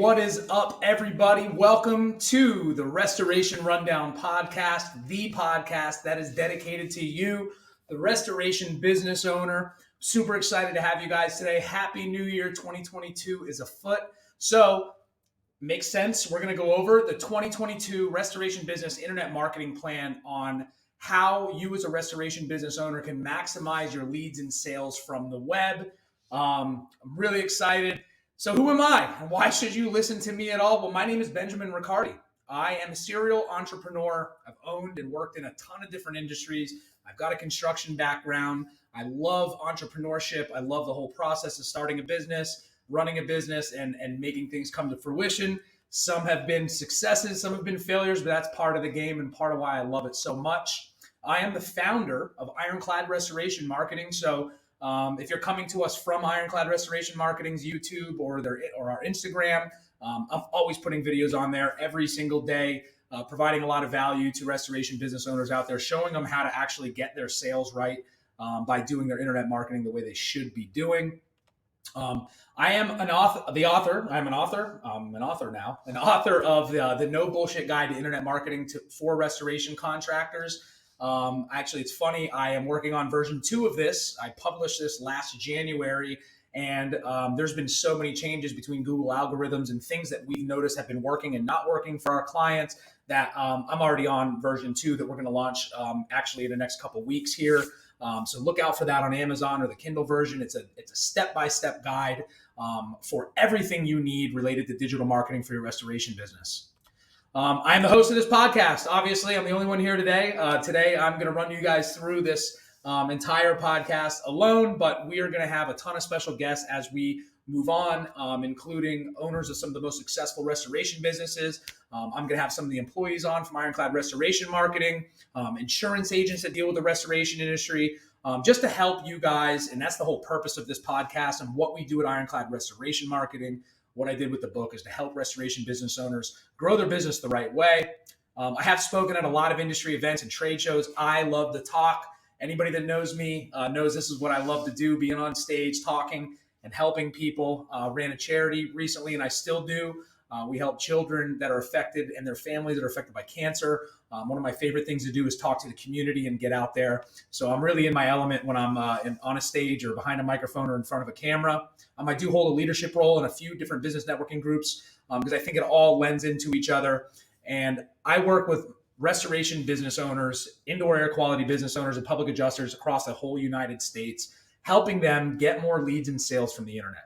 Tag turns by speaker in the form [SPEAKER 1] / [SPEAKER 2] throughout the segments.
[SPEAKER 1] what is up, everybody? Welcome to the Restoration Rundown podcast, the podcast that is dedicated to you, the restoration business owner. Super excited to have you guys today. Happy New Year. 2022 is afoot. So, makes sense. We're going to go over the 2022 Restoration Business Internet Marketing Plan on how you as a restoration business owner can maximize your leads and sales from the web. I'm really excited. So who am I and why should you listen to me at all? Well, my name is Benjamin Riccardi. I am a serial entrepreneur. I've owned and worked in a ton of different industries. I've got a construction background. I love entrepreneurship. I love the whole process of starting a business, running a business, and making things come to fruition. Some have been successes, some have been failures, but that's part of the game and part of why I love it so much. I am the founder of Ironclad Restoration Marketing. So if you're coming to us from Ironclad Restoration Marketing's YouTube or our Instagram, I'm always putting videos on there every single day, providing a lot of value to restoration business owners out there, showing them how to actually get their sales right by doing their internet marketing the way they should be doing. I am an author of the No Bullshit Guide to Internet Marketing for restoration contractors. Actually, it's funny. I am working on version 2 of this. I published this last January, and there's been so many changes between Google algorithms and things that we've noticed have been working and not working for our clients that I'm already on version 2 that we're going to launch actually in the next couple weeks here. So look out for that on Amazon or the Kindle version. It's a step-by-step guide for everything you need related to digital marketing for your restoration business. I am the host of this podcast. Obviously, I'm the only one here today. Today, I'm going to run you guys through this entire podcast alone, but we are going to have a ton of special guests as we move on, including owners of some of the most successful restoration businesses. I'm going to have some of the employees on from Ironclad Restoration Marketing, insurance agents that deal with the restoration industry, just to help you guys. And that's the whole purpose of this podcast and what we do at Ironclad Restoration Marketing. What I did with the book is to help restoration business owners grow their business the right way. I have spoken at a lot of industry events and trade shows. I love to talk. Anybody that knows me knows this is what I love to do, being on stage, talking and helping people. Ran a charity recently, and I still do. We help children that are affected and their families that are affected by cancer. One of my favorite things to do is talk to the community and get out there. So I'm really in my element when I'm on a stage or behind a microphone or in front of a camera. I do hold a leadership role in a few different business networking groups because I think it all lends into each other. And I work with restoration business owners, indoor air quality business owners, and public adjusters across the whole United States, helping them get more leads and sales from the internet.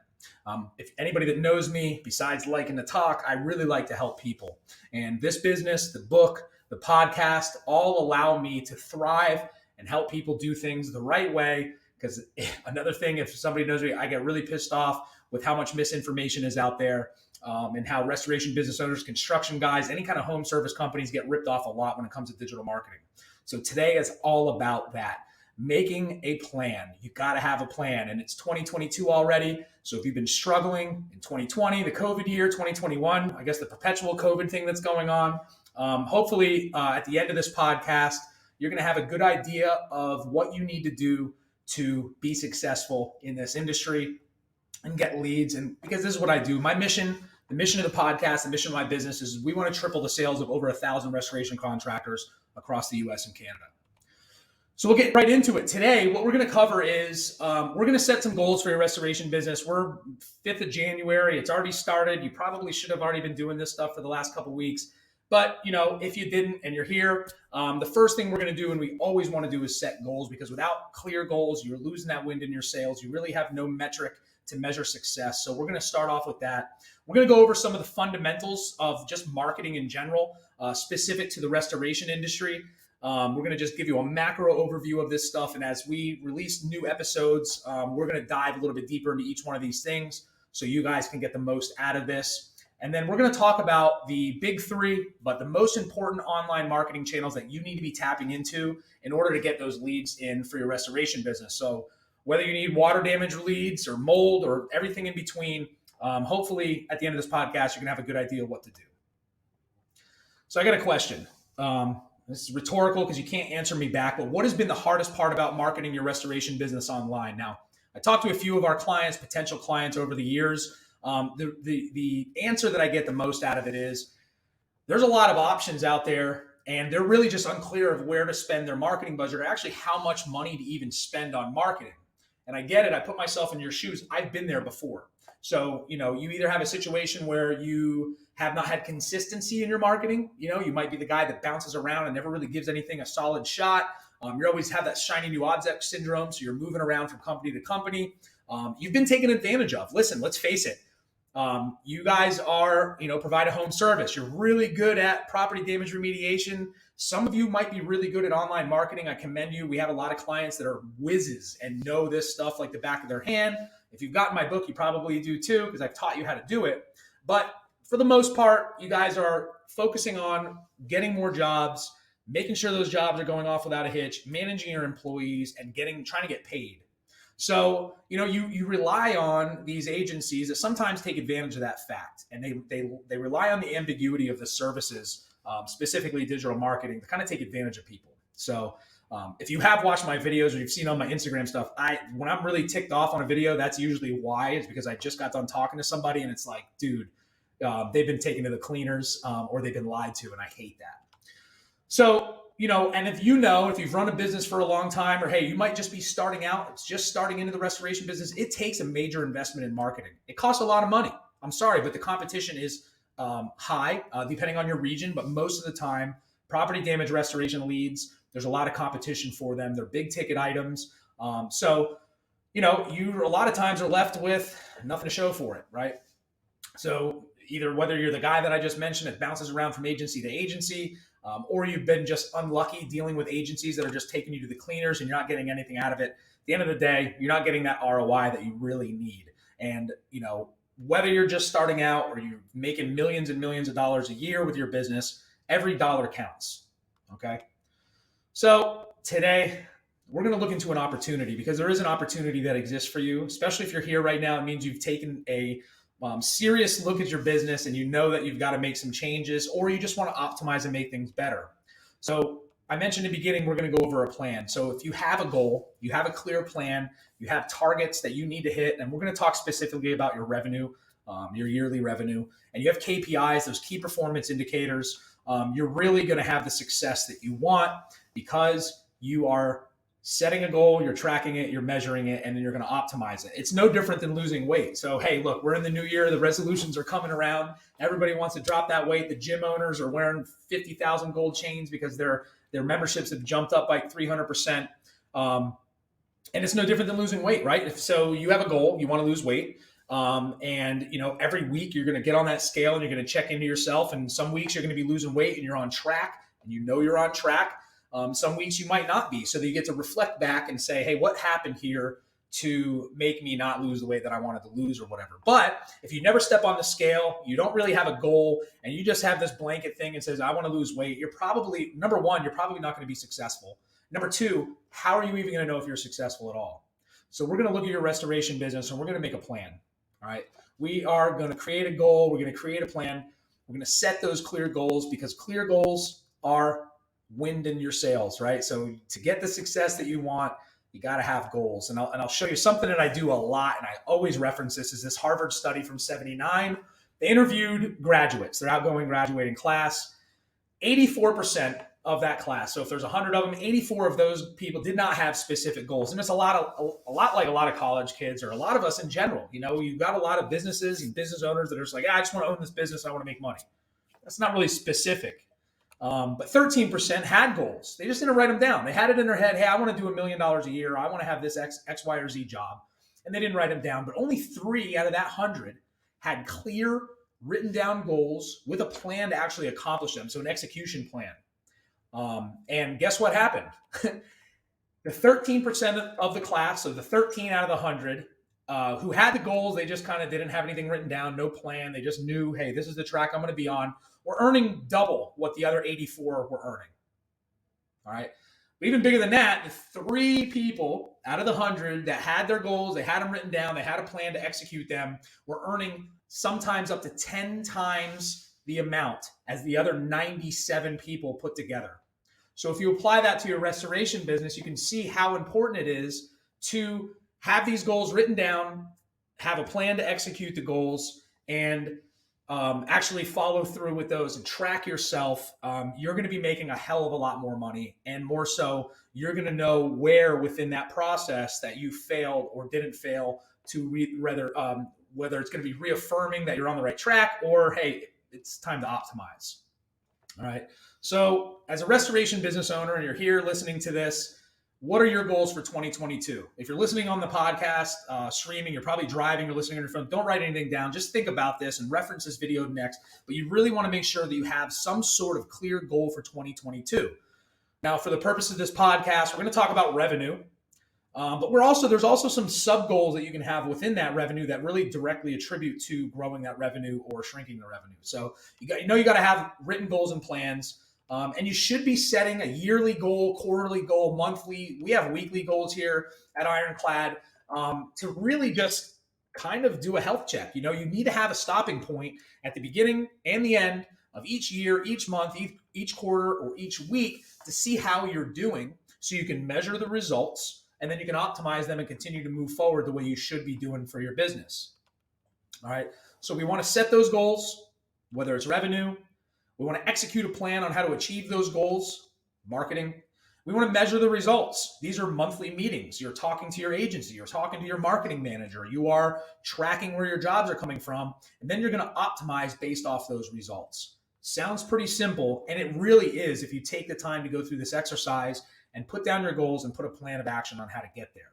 [SPEAKER 1] If anybody that knows me, besides liking to talk, I really like to help people. And this business, the book, the podcast, all allow me to thrive and help people do things the right way. Because another thing, if somebody knows me, I get really pissed off with how much misinformation is out there and how restoration business owners, construction guys, any kind of home service companies get ripped off a lot when it comes to digital marketing. So today is all about that. Making a plan. You got to have a plan, and it's 2022 already. So if you've been struggling in 2020, the COVID year, 2021, I guess the perpetual COVID thing that's going on, hopefully at the end of this podcast, you're going to have a good idea of what you need to do to be successful in this industry and get leads. And because this is what I do, my mission, the mission of the podcast, the mission of my business is we want to triple the sales of over 1,000 restoration contractors across the US and Canada. So we'll get right into it. Today, what we're going to cover is we're going to set some goals for your restoration business. We're 5th of January. It's already started. You probably should have already been doing this stuff for the last couple of weeks. But, if you didn't and you're here, the first thing we're going to do, and we always want to do, is set goals, because without clear goals, you're losing that wind in your sails. You really have no metric to measure success. So we're going to start off with that. We're going to go over some of the fundamentals of just marketing in general, specific to the restoration industry. We're going to just give you a macro overview of this stuff. And as we release new episodes, we're going to dive a little bit deeper into each one of these things so you guys can get the most out of this. And then we're going to talk about the big 3, but the most important online marketing channels that you need to be tapping into in order to get those leads in for your restoration business. So whether you need water damage leads or mold or everything in between, hopefully at the end of this podcast, you're going to have a good idea of what to do. So I got a question. This is rhetorical because you can't answer me back, but what has been the hardest part about marketing your restoration business online? Now, I talked to a few of our clients, potential clients over the years. The answer that I get the most out of it is there's a lot of options out there, and they're really just unclear of where to spend their marketing budget, or actually how much money to even spend on marketing. And I get it. I put myself in your shoes. I've been there before. So, you either have a situation where you have not had consistency in your marketing. You might be the guy that bounces around and never really gives anything a solid shot. You always have that shiny new object syndrome. So you're moving around from company to company. You've been taken advantage of. Listen, let's face it. You guys are, provide a home service. You're really good at property damage remediation. Some of you might be really good at online marketing. I commend you. We have a lot of clients that are whizzes and know this stuff like the back of their hand. If you've gotten my book, you probably do too, because I've taught you how to do it. But for the most part, you guys are focusing on getting more jobs, making sure those jobs are going off without a hitch, managing your employees, and trying to get paid. So, you rely on these agencies that sometimes take advantage of that fact, and they rely on the ambiguity of the services, specifically digital marketing, to kind of take advantage of people. So, if you have watched my videos or you've seen on my Instagram stuff, when I'm really ticked off on a video, that's usually why. It's because I just got done talking to somebody, and it's like, dude, they've been taken to the cleaners, or they've been lied to, and I hate that. So, and if you've run a business for a long time, or hey, you might just be starting out, it's just starting into the restoration business, it takes a major investment in marketing. It costs a lot of money. I'm sorry, but the competition is high, depending on your region, but most of the time, property damage restoration leads, there's a lot of competition for them. They're big ticket items. So, you a lot of times are left with nothing to show for it, right? So either whether you're the guy that I just mentioned that bounces around from agency to agency, or you've been just unlucky dealing with agencies that are just taking you to the cleaners and you're not getting anything out of it. At the end of the day, you're not getting that ROI that you really need. And, whether you're just starting out or you're making millions and millions of dollars a year with your business, every dollar counts. Okay. So today we're going to look into an opportunity, because there is an opportunity that exists for you, especially if you're here right now. It means you've taken a serious look at your business, and you know that you've got to make some changes, or you just want to optimize and make things better. So I mentioned in the beginning, we're going to go over a plan. So if you have a goal, you have a clear plan, you have targets that you need to hit, and we're going to talk specifically about your revenue, your yearly revenue, and you have KPIs, those key performance indicators, you're really going to have the success that you want, because you are setting a goal, you're tracking it, you're measuring it, and then you're going to optimize it. It's no different than losing weight. So, hey, look, we're in the new year. The resolutions are coming around. Everybody wants to drop that weight. The gym owners are wearing 50,000 gold chains because their memberships have jumped up by 300%. And it's no different than losing weight, right? So you have a goal, you want to lose weight. And every week you're going to get on that scale and you're going to check into yourself. And some weeks you're going to be losing weight and you're on track, and you're on track. Some weeks you might not be, so that you get to reflect back and say, hey, what happened here to make me not lose the weight that I wanted to lose, or whatever. But if you never step on the scale, you don't really have a goal, and you just have this blanket thing and says, I want to lose weight, you're probably, number one, you're probably not going to be successful. Number two, how are you even going to know if you're successful at all? So we're going to look at your restoration business, and we're going to make a plan. All right. We are going to create a goal. We're going to create a plan. We're going to set those clear goals, because clear goals are wind in your sails, right? So to get the success that you want, you got to have goals. And I'll show you something that I do a lot, and I always reference this, is this Harvard study from '79. They interviewed graduates, their outgoing graduating class. 84% of that class, so if there's 100 of them, 84 of those people did not have specific goals. And it's a lot like a lot of college kids, or a lot of us in general. You've got a lot of businesses and business owners that are just like, I just want to own this business, I want to make money. That's not really specific. But 13% had goals. They just didn't write them down. They had it in their head. Hey, I want to do $1 million a year. I want to have this X, Y, or Z job. And they didn't write them down. But only 3 out of that 100 had clear written down goals with a plan to actually accomplish them. So an execution plan. And guess what happened? The 13% of the class, so the 13 out of the 100 who had the goals, they just kind of didn't have anything written down, no plan. They just knew, hey, this is the track I'm going to be on. We're earning double what the other 84 were earning. All right. But even bigger than that, the 3 people out of the 100 that had their goals, they had them written down, they had a plan to execute them, were earning sometimes up to 10 times the amount as the other 97 people put together. So if you apply that to your restoration business, you can see how important it is to have these goals written down, have a plan to execute the goals, and actually follow through with those and track yourself, you're going to be making a hell of a lot more money. And more so, you're going to know where within that process that you failed or didn't fail to whether it's going to be reaffirming that you're on the right track, or hey, it's time to optimize. All right. So as a restoration business owner and you're here listening to this, what are your goals for 2022? If you're listening on the podcast, streaming, you're probably driving, you're listening on your phone, don't write anything down. Just think about this and reference this video next. But you really want to make sure that you have some sort of clear goal for 2022. Now, for the purpose of this podcast, we're going to talk about revenue. But there's also some sub goals that you can have within that revenue that really directly attribute to growing that revenue or shrinking the revenue. So you got to have written goals and plans. And you should be setting a yearly goal, quarterly goal, monthly. We have weekly goals here at Ironclad to really just kind of do a health check. You need to have a stopping point at the beginning and the end of each year, each month, each quarter, or each week to see how you're doing so you can measure the results, and then you can optimize them and continue to move forward the way you should be doing for your business. All right. So we want to set those goals, whether it's revenue. We want to execute a plan on how to achieve those goals, marketing. We want to measure the results. These are monthly meetings. You're talking to your agency. You're talking to your marketing manager. You are tracking where your jobs are coming from. And then you're going to optimize based off those results. Sounds pretty simple. And it really is if you take the time to go through this exercise and put down your goals and put a plan of action on how to get there.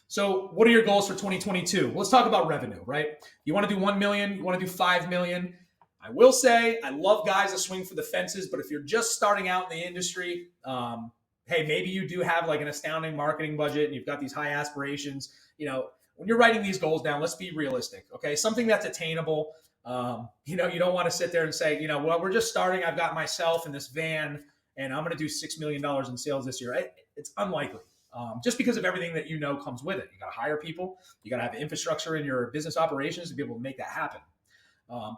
[SPEAKER 1] So what are your goals for 2022? Let's talk about revenue, right? You want to do 1 million. You want to do 5 million. I will say I love guys that swing for the fences, but if you're just starting out in the industry, hey, maybe you do have like an astounding marketing budget and you've got these high aspirations. When you're writing these goals down, let's be realistic, okay? Something that's attainable. You don't want to sit there and say, well, we're just starting. I've got myself in this van and I'm going to do $6 million in sales this year. It's unlikely. Just because of everything that comes with it. You got to hire people. You got to have infrastructure in your business operations to be able to make that happen.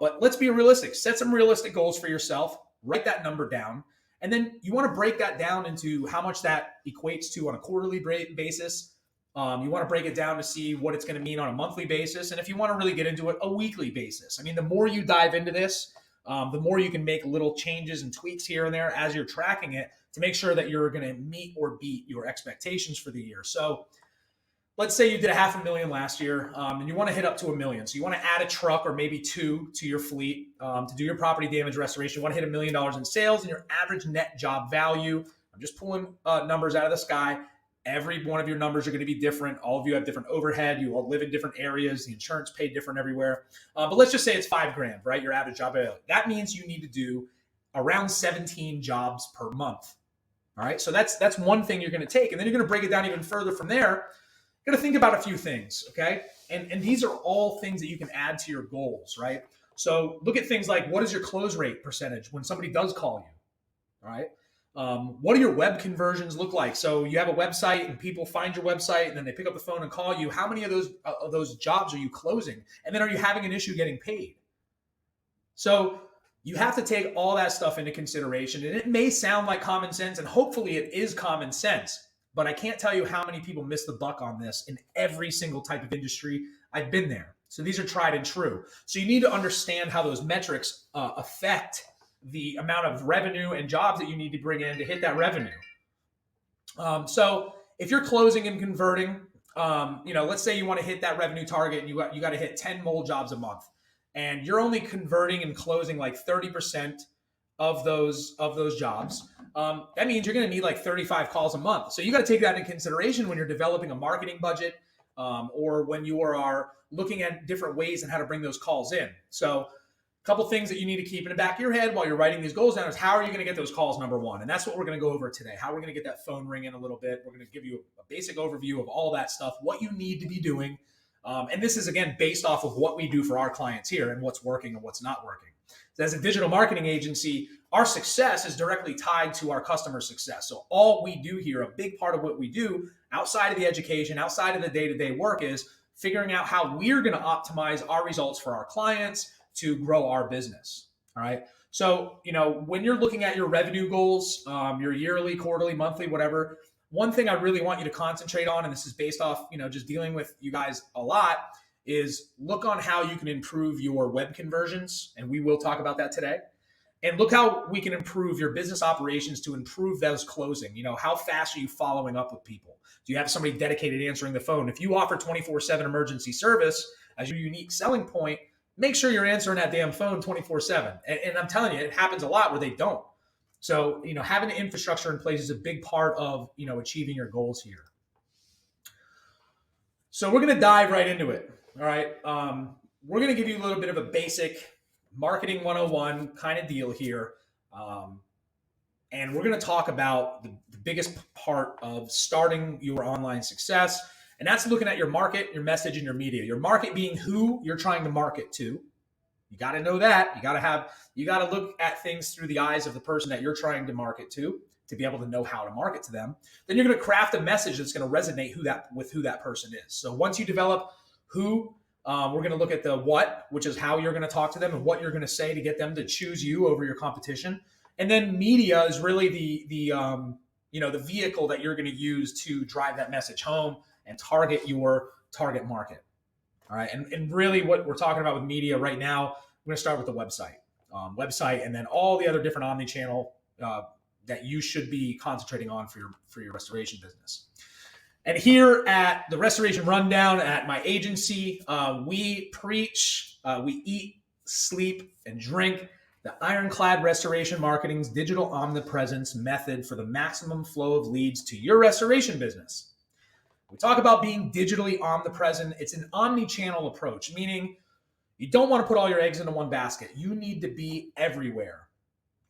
[SPEAKER 1] But let's be realistic. Set some realistic goals for yourself. Write that number down. And then you want to break that down into how much that equates to on a quarterly basis. You want to break it down to see what it's going to mean on a monthly basis. And if you want to really get into it, a weekly basis. I mean, the more you dive into this, the more you can make little changes and tweaks here and there as you're tracking it to make sure that you're going to meet or beat your expectations for the year. So let's say you did $500,000 last year and you want to hit up to $1 million. So you want to add a truck or maybe 2 to your fleet to do your property damage restoration. You want to hit $1 million in sales, and your average net job value. I'm just pulling numbers out of the sky. Every one of your numbers are going to be different. All of you have different overhead. You all live in different areas. The insurance paid different everywhere. But let's just say it's $5,000, right? Your average job value. That means you need to do around 17 jobs per month. All right. So that's one thing you're going to take. And then you're going to break it down even further from there. You're going to think about a few things. Okay. And these are all things that you can add to your goals, right? So look at things like, what is your close rate percentage when somebody does call you? All right. What do your web conversions look like? So you have a website and people find your website and then they pick up the phone and call you. How many of those jobs are you closing? And then are you having an issue getting paid? So you have to take all that stuff into consideration. And it may sound like common sense, and hopefully it is common sense, but I can't tell you how many people miss the buck on this in every single type of industry. I've been there. So these are tried and true. So you need to understand how those metrics affect the amount of revenue and jobs that you need to bring in to hit that revenue. So if you're closing and converting, let's say you want to hit that revenue target and you got to hit 10 mold jobs a month, and you're only converting and closing like 30% of those jobs. That means you're going to need like 35 calls a month. So you got to take that into consideration when you're developing a marketing budget, or when you are looking at different ways and how to bring those calls in. So a couple things that you need to keep in the back of your head while you're writing these goals down is, how are you going to get those calls, number one? And that's what we're going to go over today, how we're going to get that phone ringing a little bit. We're going to give you a basic overview of all that stuff, what you need to be doing. And this is, again, based off of what we do for our clients here and what's working and what's not working. So as a digital marketing agency, our success is directly tied to our customer success. So all we do here, a big part of what we do outside of the education, outside of the day-to-day work, is figuring out how we're going to optimize our results for our clients to grow our business. All right. So, when you're looking at your revenue goals, your yearly, quarterly, monthly, whatever, one thing I really want you to concentrate on, and this is based off, just dealing with you guys a lot, is look on how you can improve your web conversions, and we will talk about that today. And look how we can improve your business operations to improve those closing. How fast are you following up with people? Do you have somebody dedicated answering the phone? If you offer 24/7 emergency service as your unique selling point, make sure you're answering that damn phone 24/7. And I'm telling you, it happens a lot where they don't. So, having an infrastructure in place is a big part of, achieving your goals here. So we're going to dive right into it. All right. We're going to give you a little bit of a basic marketing 101 kind of deal here. And we're going to talk about the biggest part of starting your online success. And that's looking at your market, your message, and your media. Your market being who you're trying to market to. You got to know that. You got to look at things through the eyes of the person that you're trying to market to be able to know how to market to them. Then you're going to craft a message that's going to resonate with who that person is. So once you develop who, we're going to look at the what, which is how you're going to talk to them and what you're going to say to get them to choose you over your competition. And then media is really the vehicle that you're going to use to drive that message home and target your target market. All right. And really what we're talking about with media right now, we're going to start with the website, and then all the other different omni-channel that you should be concentrating on for your restoration business. And here at the Restoration Rundown at my agency, we preach, we eat, sleep, and drink the Ironclad Restoration Marketing's digital omnipresence method for the maximum flow of leads to your restoration business. We talk about being digitally omnipresent. It's an omni-channel approach, meaning you don't want to put all your eggs into one basket. You need to be everywhere,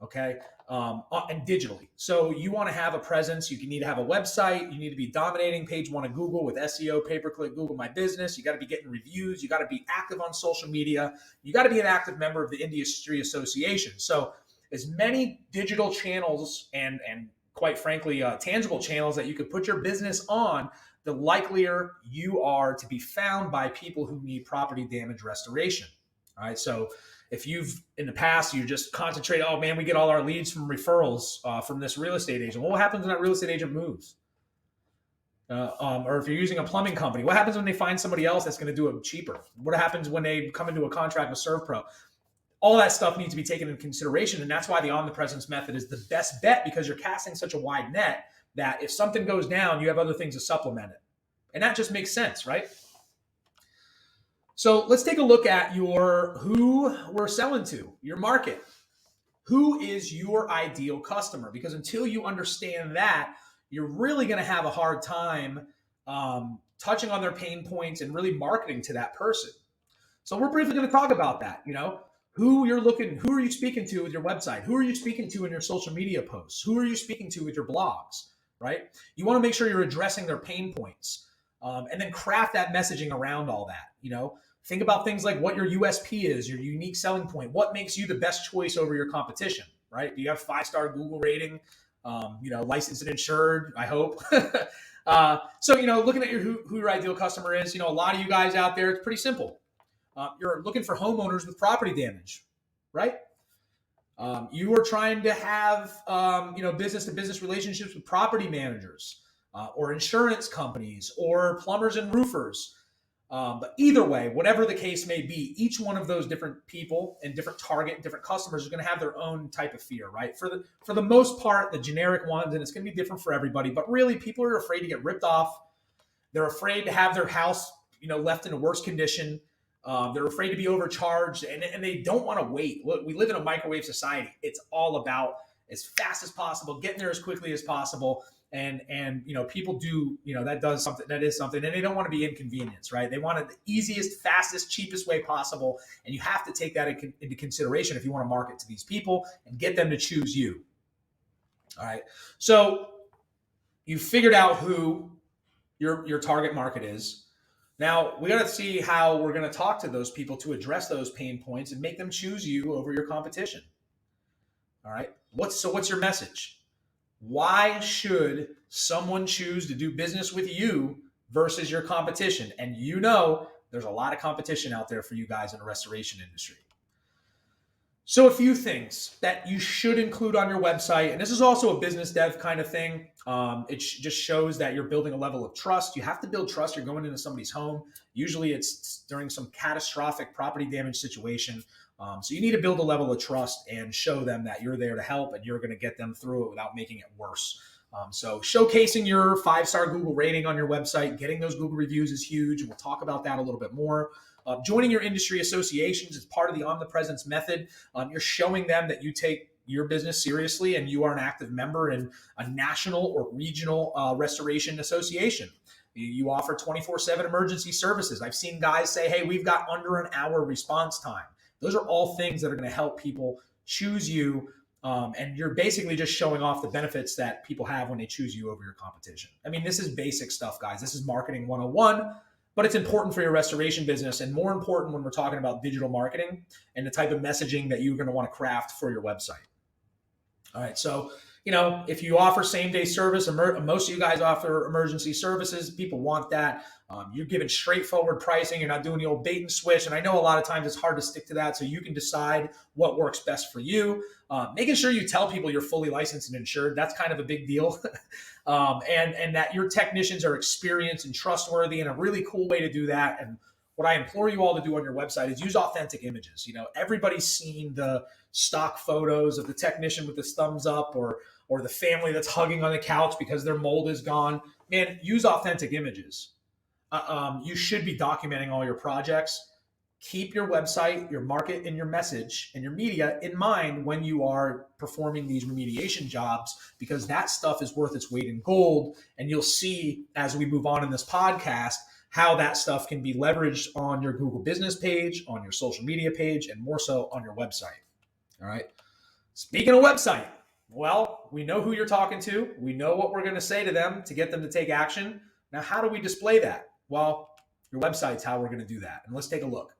[SPEAKER 1] okay? And digitally. So you want to have a presence. You need to have a website. You need to be dominating page 1 of Google with SEO, pay-per-click, Google My Business. You got to be getting reviews. You got to be active on social media. You got to be an active member of the Industry Association. So as many digital channels and quite frankly, tangible channels that you could put your business on, the likelier you are to be found by people who need property damage restoration. All right. So if you've in the past, you just concentrate, oh man, we get all our leads from referrals from this real estate agent. Well, what happens when that real estate agent moves? Or if you're using a plumbing company, what happens when they find somebody else that's going to do it cheaper? What happens when they come into a contract with ServPro? All that stuff needs to be taken into consideration. And that's why the omnipresence method is the best bet, because you're casting such a wide net that if something goes down, you have other things to supplement it. And that just makes sense, right? So let's take a look at who we're selling to, your market. Who is your ideal customer? Because until you understand that, you're really going to have a hard time touching on their pain points and really marketing to that person. So we're briefly going to talk about that. Who are you speaking to with your website? Who are you speaking to in your social media posts? Who are you speaking to with your blogs, right? You want to make sure you're addressing their pain points and then craft that messaging around all that. Think about things like what your USP is, your unique selling point. What makes you the best choice over your competition, right? Do you have 5-star Google rating? Licensed and insured, I hope. So, looking at who your ideal customer is, a lot of you guys out there, it's pretty simple. You're looking for homeowners with property damage, right? You are trying to have, business-to-business relationships with property managers or insurance companies or plumbers and roofers. But either way, whatever the case may be, each one of those different people and different target and different customers are going to have their own type of fear, right? For the most part, the generic ones, and it's going to be different for everybody, but really people are afraid to get ripped off. They're afraid to have their house, left in a worse condition. They're afraid to be overcharged, and they don't want to wait. Look, we live in a microwave society. It's all about as fast as possible, getting there as quickly as possible. And people do, that is something, and they don't want to be inconvenienced, right? They want it the easiest, fastest, cheapest way possible. And you have to take that into consideration if you want to market to these people and get them to choose you. All right. So you figured out who your target market is. Now we got to see how we're going to talk to those people to address those pain points and make them choose you over your competition. All right. What's your message? Why should someone choose to do business with you versus your competition? And there's a lot of competition out there for you guys in the restoration industry. So a few things that you should include on your website, and this is also a business dev kind of thing. It just shows that you're building a level of trust. You have to build trust. You're going into somebody's home. Usually it's during some catastrophic property damage situation. So you need to build a level of trust and show them that you're there to help and you're going to get them through it without making it worse. So showcasing your 5-star Google rating on your website, getting those Google reviews is huge. And we'll talk about that a little bit more. Joining your industry associations is part of the Omnipresence method. You're showing them that you take your business seriously and you are an active member in a national or regional restoration association. You offer 24/7 emergency services. I've seen guys say, hey, we've got under an hour response time. Those are all things that are going to help people choose you. And you're basically just showing off the benefits that people have when they choose you over your competition. I mean, this is basic stuff, guys. This is marketing 101. But it's important for your restoration business, and more important when we're talking about digital marketing and the type of messaging that you're going to want to craft for your website. All right. So, if you offer same-day service, most of you guys offer emergency services. People want that. You're giving straightforward pricing. You're not doing the old bait and switch. And I know a lot of times it's hard to stick to that. So you can decide what works best for you. Making sure you tell people you're fully licensed and insured. That's kind of a big deal. And that your technicians are experienced and trustworthy. And a really cool way to do that, and what I implore you all to do on your website, is use authentic images. Everybody's seen the stock photos of the technician with his thumbs up, or the family that's hugging on the couch because their mold is gone. Man, use authentic images. You should be documenting all your projects. Keep your website, your market, and your message and your media in mind when you are performing these remediation jobs, because that stuff is worth its weight in gold. And you'll see as we move on in this podcast how that stuff can be leveraged on your Google business page, on your social media page, and more so on your website. All right. Speaking of website, well, we know who you're talking to. We know what we're going to say to them to get them to take action. Now, how do we display that? Well, your website's how we're going to do that. And let's take a look.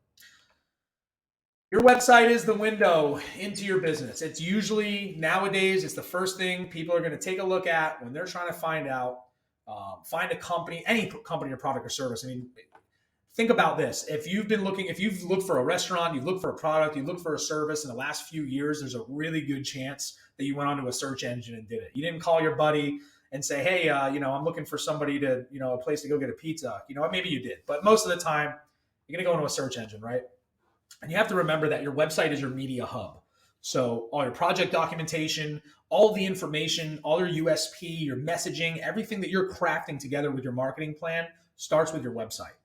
[SPEAKER 1] Your website is the window into your business. It's usually, nowadays, it's the first thing people are going to take a look at when they're trying to find a company, any company or product or service. I mean, think about this. If you've looked for a restaurant, you've looked for a product, you've looked for a service in the last few years, there's a really good chance that you went onto a search engine and did it. You didn't call your buddy and say, hey, I'm looking for somebody to, a place to go get a pizza. Maybe you did, but most of the time you're going to go into a search engine, right? And you have to remember that your website is your media hub. So all your project documentation, all the information, all your USP, your messaging, everything that you're crafting together with your marketing plan starts with your website.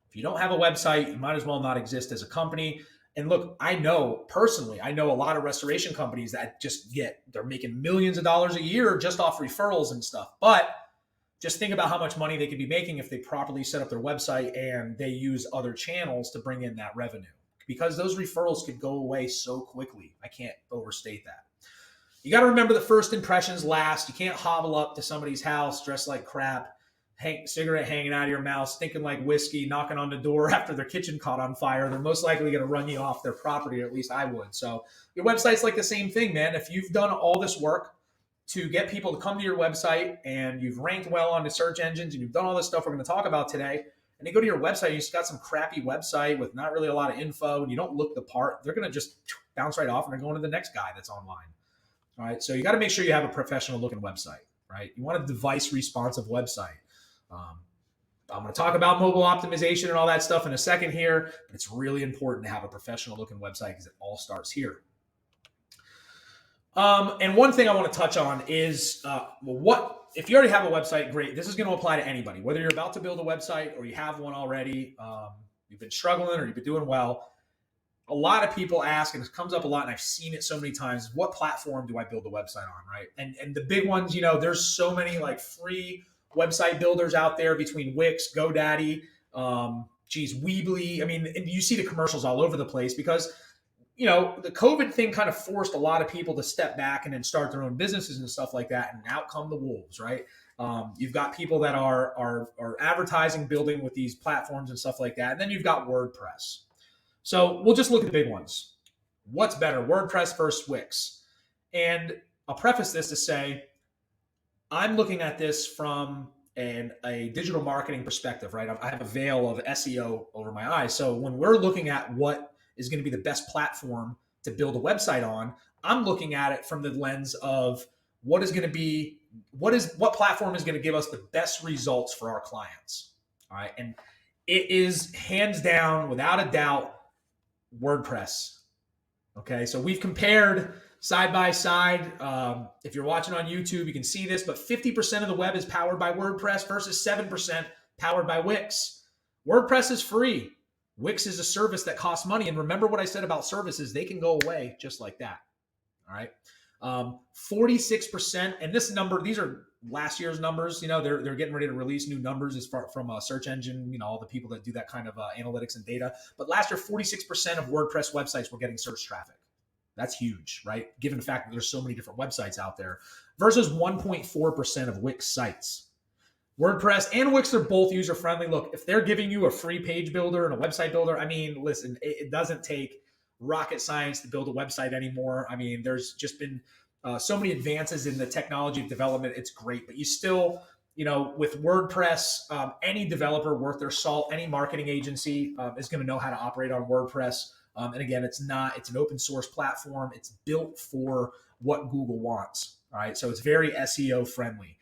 [SPEAKER 1] If you don't have a website, you might as well not exist as a company. And look, I know a lot of restoration companies that they're making millions of dollars a year just off referrals and stuff. But just think about how much money they could be making if they properly set up their website and they use other channels to bring in that revenue, because those referrals could go away so quickly. I can't overstate that. You got to remember the first impressions last. You can't hobble up to somebody's house dressed like crap, cigarette hanging out of your mouth, stinking like whiskey, knocking on the door after their kitchen caught on fire. They're most likely going to run you off their property, or at least I would. So your website's like the same thing, man. If you've done all this work to get people to come to your website and you've ranked well on the search engines and you've done all this stuff we're going to talk about today, and they go to your website and you just got some crappy website with not really a lot of info and you don't look the part, they're going to just bounce right off and they're going to the next guy that's online. All right. So you got to make sure you have a professional looking website, right? You want a device responsive website. I'm going to talk about mobile optimization and all that stuff in a second here, but it's really important to have a professional looking website because it all starts here. And one thing I want to touch on is if you already have a website, great. This is going to apply to anybody, whether you're about to build a website or you have one already, you've been struggling or you've been doing well. A lot of people ask, and it comes up a lot, and I've seen it so many times, what platform do I build a website on, right? And the big ones, there's so many like free website builders out there between Wix, GoDaddy, Weebly. I mean, and you see the commercials all over the place because the COVID thing kind of forced a lot of people to step back and then start their own businesses and stuff like that. And out come the wolves, right? You've got people that are advertising, building with these platforms and stuff like that. And then you've got WordPress. So we'll just look at the big ones. What's better, WordPress versus Wix? And I'll preface this to say, I'm looking at this from a digital marketing perspective, right? I have a veil of SEO over my eyes. So when we're looking at what is going to be the best platform to build a website on, I'm looking at it from the lens of what platform is going to give us the best results for our clients. All right. And it is hands down, without a doubt, WordPress. Okay. So we've compared side by side. If you're watching on YouTube, you can see this, but 50% of the web is powered by WordPress versus 7% powered by Wix. WordPress is free. Wix is a service that costs money. And remember what I said about services, they can go away just like that. All right. 46%, and this number, these are last year's numbers. They're getting ready to release new numbers as far from a search engine, all the people that do that kind of analytics and data. But last year, 46% of WordPress websites were getting search traffic. That's huge, right? Given the fact that there's so many different websites out there, versus 1.4% of Wix sites. WordPress and Wix are both user friendly. Look, if they're giving you a free page builder and a website builder, listen, it doesn't take rocket science to build a website anymore. There's just been so many advances in the technology of development. It's great, but you still, with WordPress, any developer worth their salt, any marketing agency is going to know how to operate on WordPress. And again, it's an open source platform. It's built for what Google wants. All right. So it's very SEO friendly.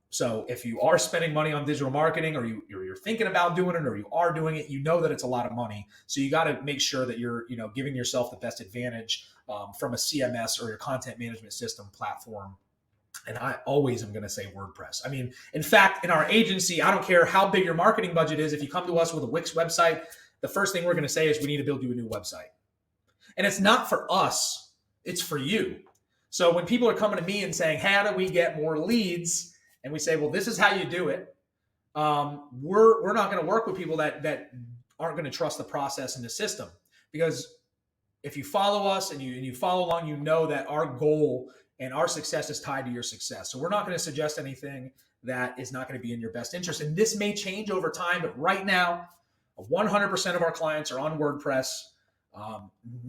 [SPEAKER 1] So if you are spending money on digital marketing, or you're thinking about doing it, or you are doing it, that it's a lot of money. So you got to make sure that you're, giving yourself the best advantage from a CMS or your content management system platform. And I always am going to say WordPress. In fact, in our agency, I don't care how big your marketing budget is. If you come to us with a Wix website, the first thing we're going to say is we need to build you a new website. And it's not for us, it's for you. So when people are coming to me and saying, how do we get more leads? And we say, well, this is how you do it. We're not going to work with people that aren't going to trust the process and the system. Because if you follow us and you follow along, you know that our goal and our success is tied to your success. So we're not going to suggest anything that is not going to be in your best interest. And this may change over time, but right now, 100% of our clients are on WordPress.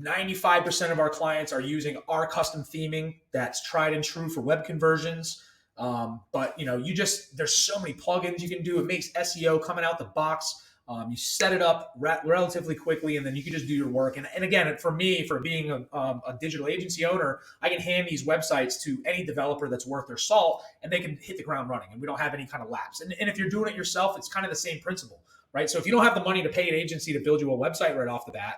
[SPEAKER 1] 95% of our clients are using our custom theming that's tried and true for web conversions. But there's so many plugins you can do. It makes SEO coming out the box. You set it up relatively quickly, and then you can just do your work. And again, for me, for being a digital agency owner, I can hand these websites to any developer that's worth their salt, and they can hit the ground running, and we don't have any kind of lapse. And if you're doing it yourself, it's kind of the same principle, right? So if you don't have the money to pay an agency to build you a website right off the bat,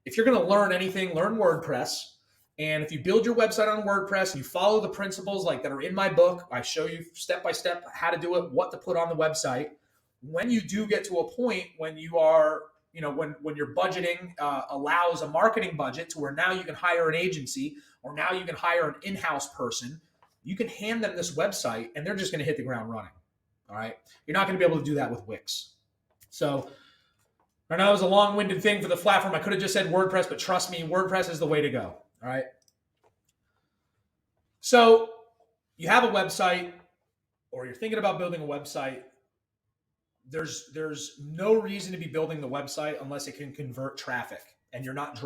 [SPEAKER 1] if you're going to learn anything, learn WordPress. And if you build your website on WordPress and you follow the principles that are in my book, I show you step by step how to do it, what to put on the website. When you do get to a point when you are, when your budgeting allows a marketing budget to where now you can hire an agency, or now you can hire an in-house person, you can hand them this website and they're just going to hit the ground running. All right. You're not going to be able to do that with Wix. So I know it was a long-winded thing for the platform. I could have just said WordPress, but trust me, WordPress is the way to go. All right. So you have a website, or you're thinking about building a website. There's no reason to be building the website unless it can convert traffic, and you're not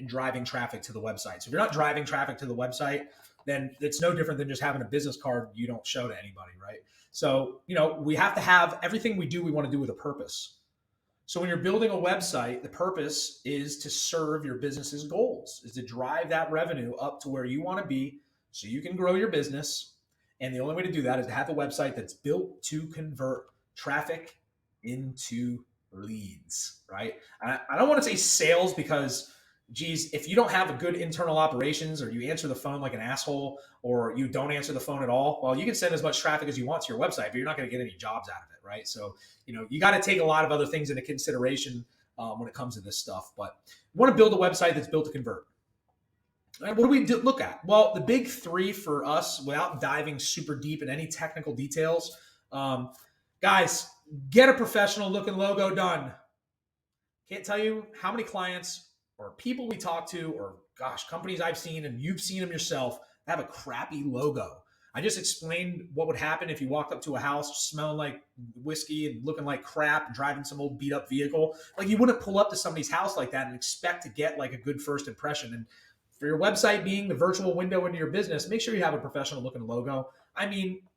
[SPEAKER 1] driving traffic to the website. So if you're not driving traffic to the website, then it's no different than just having a business card you don't show to anybody, right? So, we have to have everything we do, we want to do with a purpose. So when you're building a website, the purpose is to serve your business's goals, is to drive that revenue up to where you want to be so you can grow your business. And the only way to do that is to have a website that's built to convert traffic into leads, right? I don't want to say sales because, geez, if you don't have a good internal operations, or you answer the phone like an asshole, or you don't answer the phone at all, well, you can send as much traffic as you want to your website, but you're not going to get any jobs out of it, right? So, you got to take a lot of other things into consideration when it comes to this stuff. But you want to build a website that's built to convert. All right, what do we look at? Well, the big three for us, without diving super deep in any technical details, guys, get a professional looking logo done. Can't tell you how many clients or people we talk to, or companies I've seen, and you've seen them yourself, have a crappy logo. I just explained what would happen if you walked up to a house smelling like whiskey and looking like crap and driving some old beat up vehicle. Like, you wouldn't pull up to somebody's house like that and expect to get like a good first impression. And for your website being the virtual window into your business, make sure you have a professional looking logo.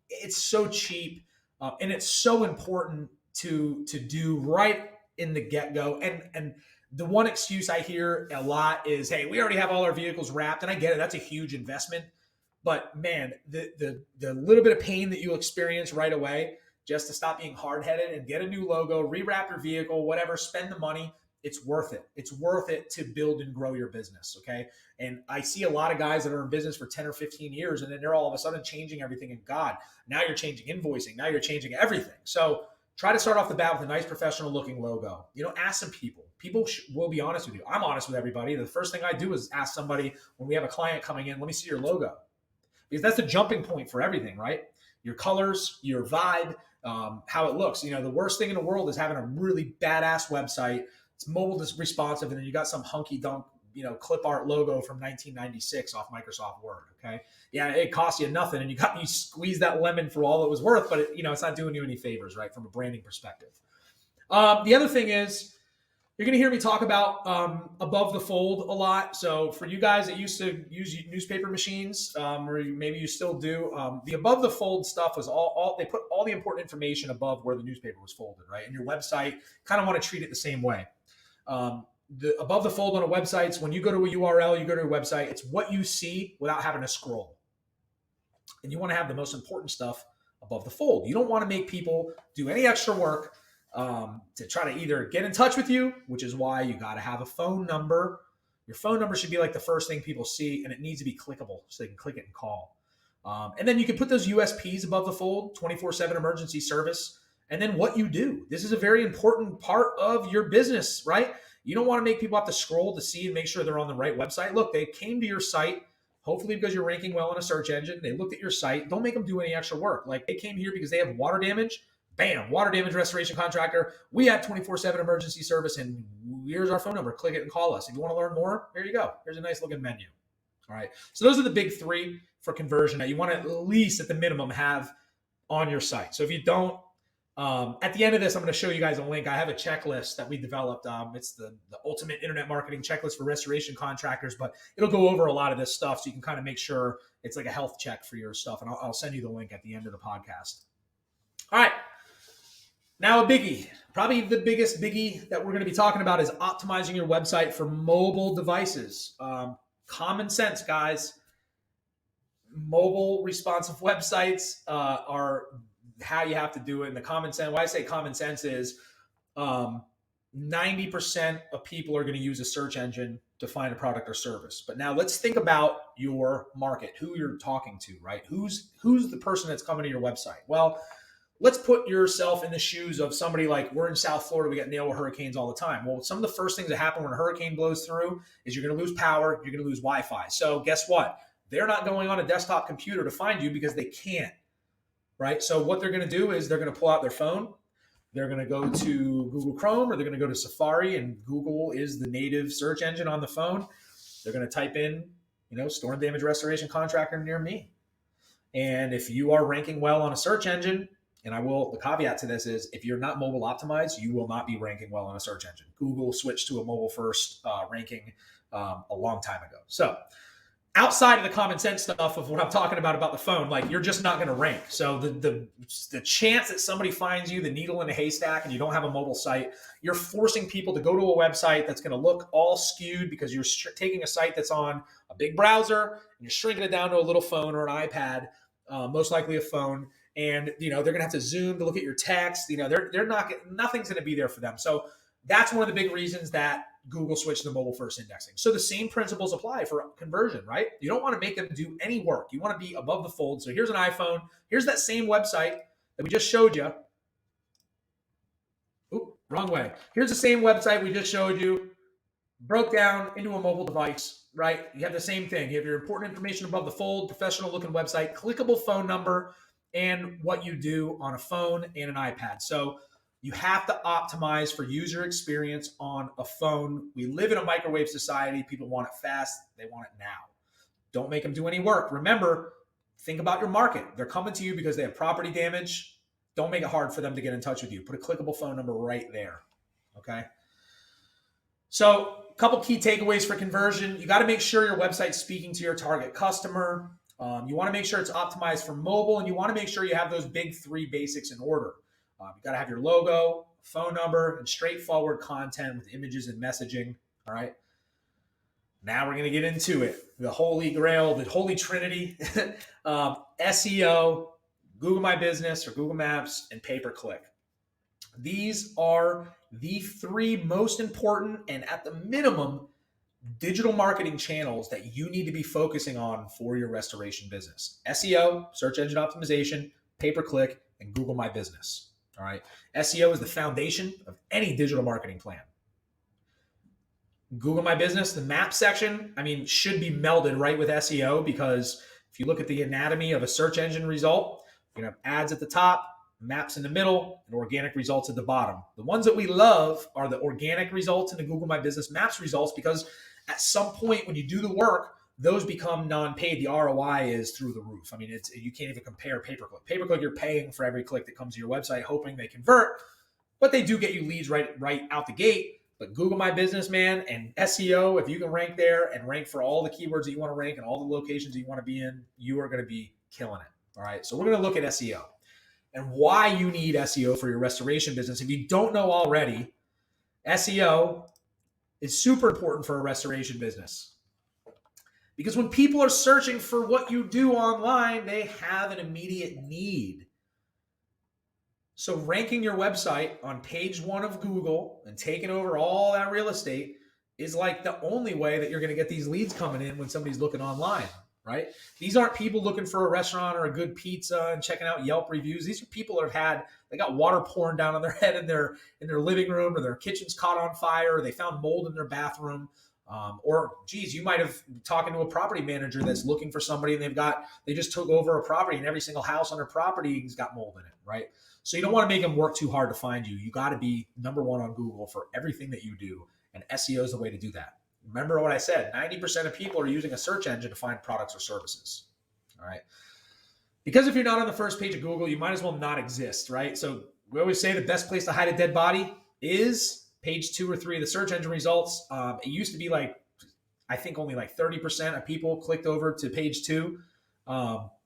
[SPEAKER 1] It's so cheap, and it's so important to do right in the get-go. And The one excuse I hear a lot is, hey, we already have all our vehicles wrapped. And I get it. That's a huge investment. But man, the little bit of pain that you experience right away just to stop being hard-headed and get a new logo, rewrap your vehicle, whatever, spend the money, it's worth it. It's worth it to build and grow your business, okay? And I see a lot of guys that are in business for 10 or 15 years, and then they're all of a sudden changing everything. And God, now you're changing invoicing. Now you're changing everything. So try to start off the bat with a nice professional looking logo. Ask some people. People will be honest with you. I'm honest with everybody. The first thing I do is ask somebody when we have a client coming in, let me see your logo. Because that's the jumping point for everything, right? Your colors, your vibe, how it looks. The worst thing in the world is having a really badass website. It's mobile responsive, and then you got some hunky dunk, clip art logo from 1996 off Microsoft Word. Okay, yeah, it costs you nothing, and you squeeze that lemon for all it was worth, but it's not doing you any favors, right? From a branding perspective. The other thing is, you're going to hear me talk about above the fold a lot. So for you guys that used to use newspaper machines, or maybe you still do, the above the fold stuff was all they put all the important information above where the newspaper was folded, right? And your website kind of want to treat it the same way. The above the fold on a website is when you go to a URL, you go to a website, it's what you see without having to scroll. And you want to have the most important stuff above the fold. You don't want to make people do any extra work to try to either get in touch with you, which is why you got to have a phone number. Your phone number should be like the first thing people see, and it needs to be clickable so they can click it and call. And then you can put those USPs above the fold, 24/7 emergency service, and then what you do. This is a very important part of your business, right? You don't want to make people have to scroll to see and make sure they're on the right website. Look, they came to your site, hopefully because you're ranking well in a search engine. They looked at your site. Don't make them do any extra work. Like they came here because they have water damage. Bam, water damage restoration contractor. We have 24/7 emergency service, and here's our phone number. Click it and call us. If you want to learn more, here you go. Here's a nice looking menu. All right. So those are the big three for conversion that you want to at least at the minimum have on your site. So if you don't, at the end of this, I'm going to show you guys a link. I have a checklist that we developed. It's the ultimate internet marketing checklist for restoration contractors, but it'll go over a lot of this stuff so you can kind of make sure it's like a health check for your stuff. And I'll send you the link at the end of the podcast. All right. Now a biggie, probably the biggest biggie that we're going to be talking about is optimizing your website for mobile devices. Common sense, guys. Mobile responsive websites are how you have to do it. And the common sense, why I say common sense is 90% of people are going to use a search engine to find a product or service. But now let's think about your market, who you're talking to, right? Who's the person that's coming to your website? Well, let's put yourself in the shoes of somebody like we're in South Florida. We get nailed with hurricanes all the time. Well, some of the first things that happen when a hurricane blows through is you're going to lose power. You're going to lose Wi-Fi. So guess what? They're not going on a desktop computer to find you because they can't, right? So what they're going to do is they're going to pull out their phone. They're going to go to Google Chrome or they're going to go to Safari, and Google is the native search engine on the phone. They're going to type in, storm damage restoration contractor near me. And if you are ranking well on a search engine, and the caveat to this is if you're not mobile optimized, you will not be ranking well on a search engine. Google switched to a mobile first ranking a long time ago. So outside of the common sense stuff of what I'm talking about the phone, like you're just not going to rank. So the chance that somebody finds you, the needle in a haystack, and you don't have a mobile site, you're forcing people to go to a website that's going to look all skewed because you're taking a site that's on a big browser and you're shrinking it down to a little phone or an iPad, most likely a phone. And, they're going to have to zoom to look at your text. They're nothing's going to be there for them. So that's one of the big reasons that Google switched to mobile first indexing. So the same principles apply for conversion, right? You don't want to make them do any work. You want to be above the fold. So here's an iPhone. Here's that same website that we just showed you. Oop, wrong way. Here's the same website we just showed you, broke down into a mobile device, right? You have the same thing. You have your important information above the fold, professional looking website, clickable phone number, and what you do on a phone and an iPad. So you have to optimize for user experience on a phone. We live in a microwave society. People want it fast. They want it now. Don't make them do any work. Remember, think about your market. They're coming to you because they have property damage. Don't make it hard for them to get in touch with you. Put a clickable phone number right there. Okay. So a couple key takeaways for conversion. You got to make sure your website's speaking to your target customer. You want to make sure it's optimized for mobile, and you want to make sure you have those big three basics in order. You got to have your logo, phone number, and straightforward content with images and messaging. All right. Now we're going to get into it. The Holy Grail, the Holy Trinity, SEO, Google My Business or Google Maps, and pay-per-click. These are the three most important and at the minimum digital marketing channels that you need to be focusing on for your restoration business. SEO, search engine optimization, pay-per-click, and Google My Business. All right. SEO is the foundation of any digital marketing plan. Google My Business, the map section, should be melded right with SEO, because if you look at the anatomy of a search engine result, you have ads at the top, maps in the middle, and organic results at the bottom. The ones that we love are the organic results and the Google My Business Maps results, because at some point when you do the work, those become non-paid. The ROI is through the roof. You can't even compare pay-per-click. Pay-per-click, you're paying for every click that comes to your website, hoping they convert, but they do get you leads right out the gate. But Google My Business, man, and SEO, if you can rank there and rank for all the keywords that you want to rank and all the locations that you want to be in, you are going to be killing it. All right. So we're going to look at SEO and why you need SEO for your restoration business. If you don't know already, SEO is super important for a restoration business, because when people are searching for what you do online, they have an immediate need. So ranking your website on page 1 of Google and taking over all that real estate is like the only way that you're going to get these leads coming in when somebody's looking online, right? These aren't people looking for a restaurant or a good pizza and checking out Yelp reviews. These are people that they got water pouring down on their head in their living room, or their kitchen's caught on fire, or they found mold in their bathroom. You might have been talking to a property manager that's looking for somebody, and they just took over a property, and every single house on their property has got mold in it, right? So you don't want to make them work too hard to find you. You got to be number 1 on Google for everything that you do, and SEO is the way to do that. Remember what I said, 90% of people are using a search engine to find products or services, all right? Because if you're not on the first page of Google, you might as well not exist, right? So we always say the best place to hide a dead body is page 2 or 3 of the search engine results. It used to be I think only 30% of people clicked over to page 2.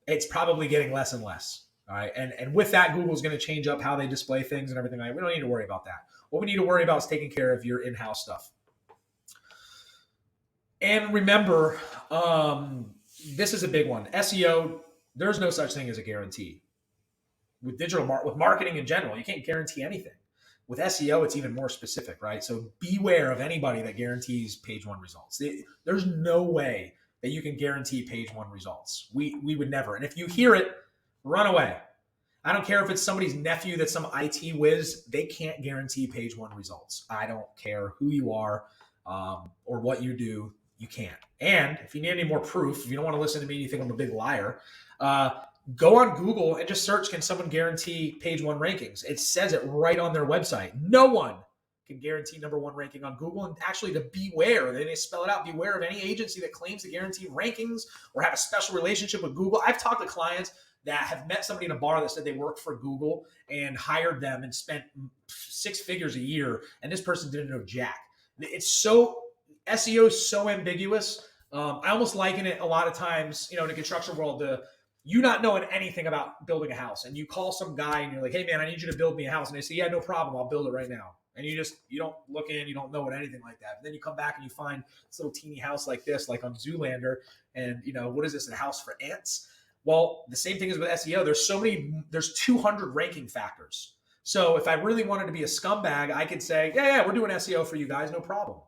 [SPEAKER 1] It's probably getting less and less. All right. And with that, Google's going to change up how they display things and everything. We don't need to worry about that. What we need to worry about is taking care of your in-house stuff. And remember, this is a big one. SEO, there's no such thing as a guarantee. With with marketing in general, you can't guarantee anything. With SEO, it's even more specific, right? So beware of anybody that guarantees page 1 results. There's no way that you can guarantee page 1 results. We would never. And if you hear it, run away. I don't care if it's somebody's nephew that's some IT whiz. They can't guarantee page 1 results. I don't care who you are or what you do. You can't. And if you need any more proof, if you don't want to listen to me and you think I'm a big liar, go on Google and just search, can someone guarantee page 1 rankings? It says it right on their website. No one can guarantee number 1 ranking on Google. And actually, to beware, they spell it out, beware of any agency that claims to guarantee rankings or have a special relationship with Google. I've talked to clients that have met somebody in a bar that said they worked for Google and hired them and spent 6 figures a year, and this person didn't know jack. SEO is so ambiguous. I almost liken it a lot of times, in the construction world, you not knowing anything about building a house, and you call some guy and you're like, hey man, I need you to build me a house. And they say, yeah, no problem. I'll build it right now. And you don't look in, you don't know anything like that. But then you come back and you find this little teeny house like this, like on Zoolander. And what is this? A house for ants? Well, the same thing is with SEO. There's 200 ranking factors. So if I really wanted to be a scumbag, I could say, yeah, we're doing SEO for you guys. No problem.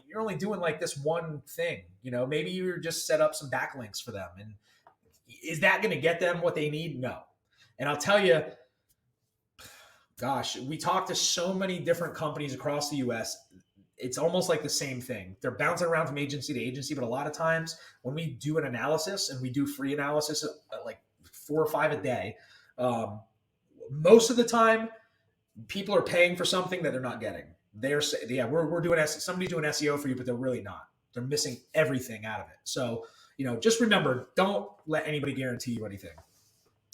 [SPEAKER 1] You're only doing this one thing, maybe you just set up some backlinks for them. And is that going to get them what they need? No. And I'll tell you, gosh, we talk to so many different companies across the US. It's almost like the same thing. They're bouncing around from agency to agency, but a lot of times when we do an analysis, and we do free analysis like 4 or 5 a day, most of the time people are paying for something that they're not getting. They're saying, yeah, we're doing somebody's doing SEO for you, but they're really not. They're missing everything out of it. So, just remember, don't let anybody guarantee you anything.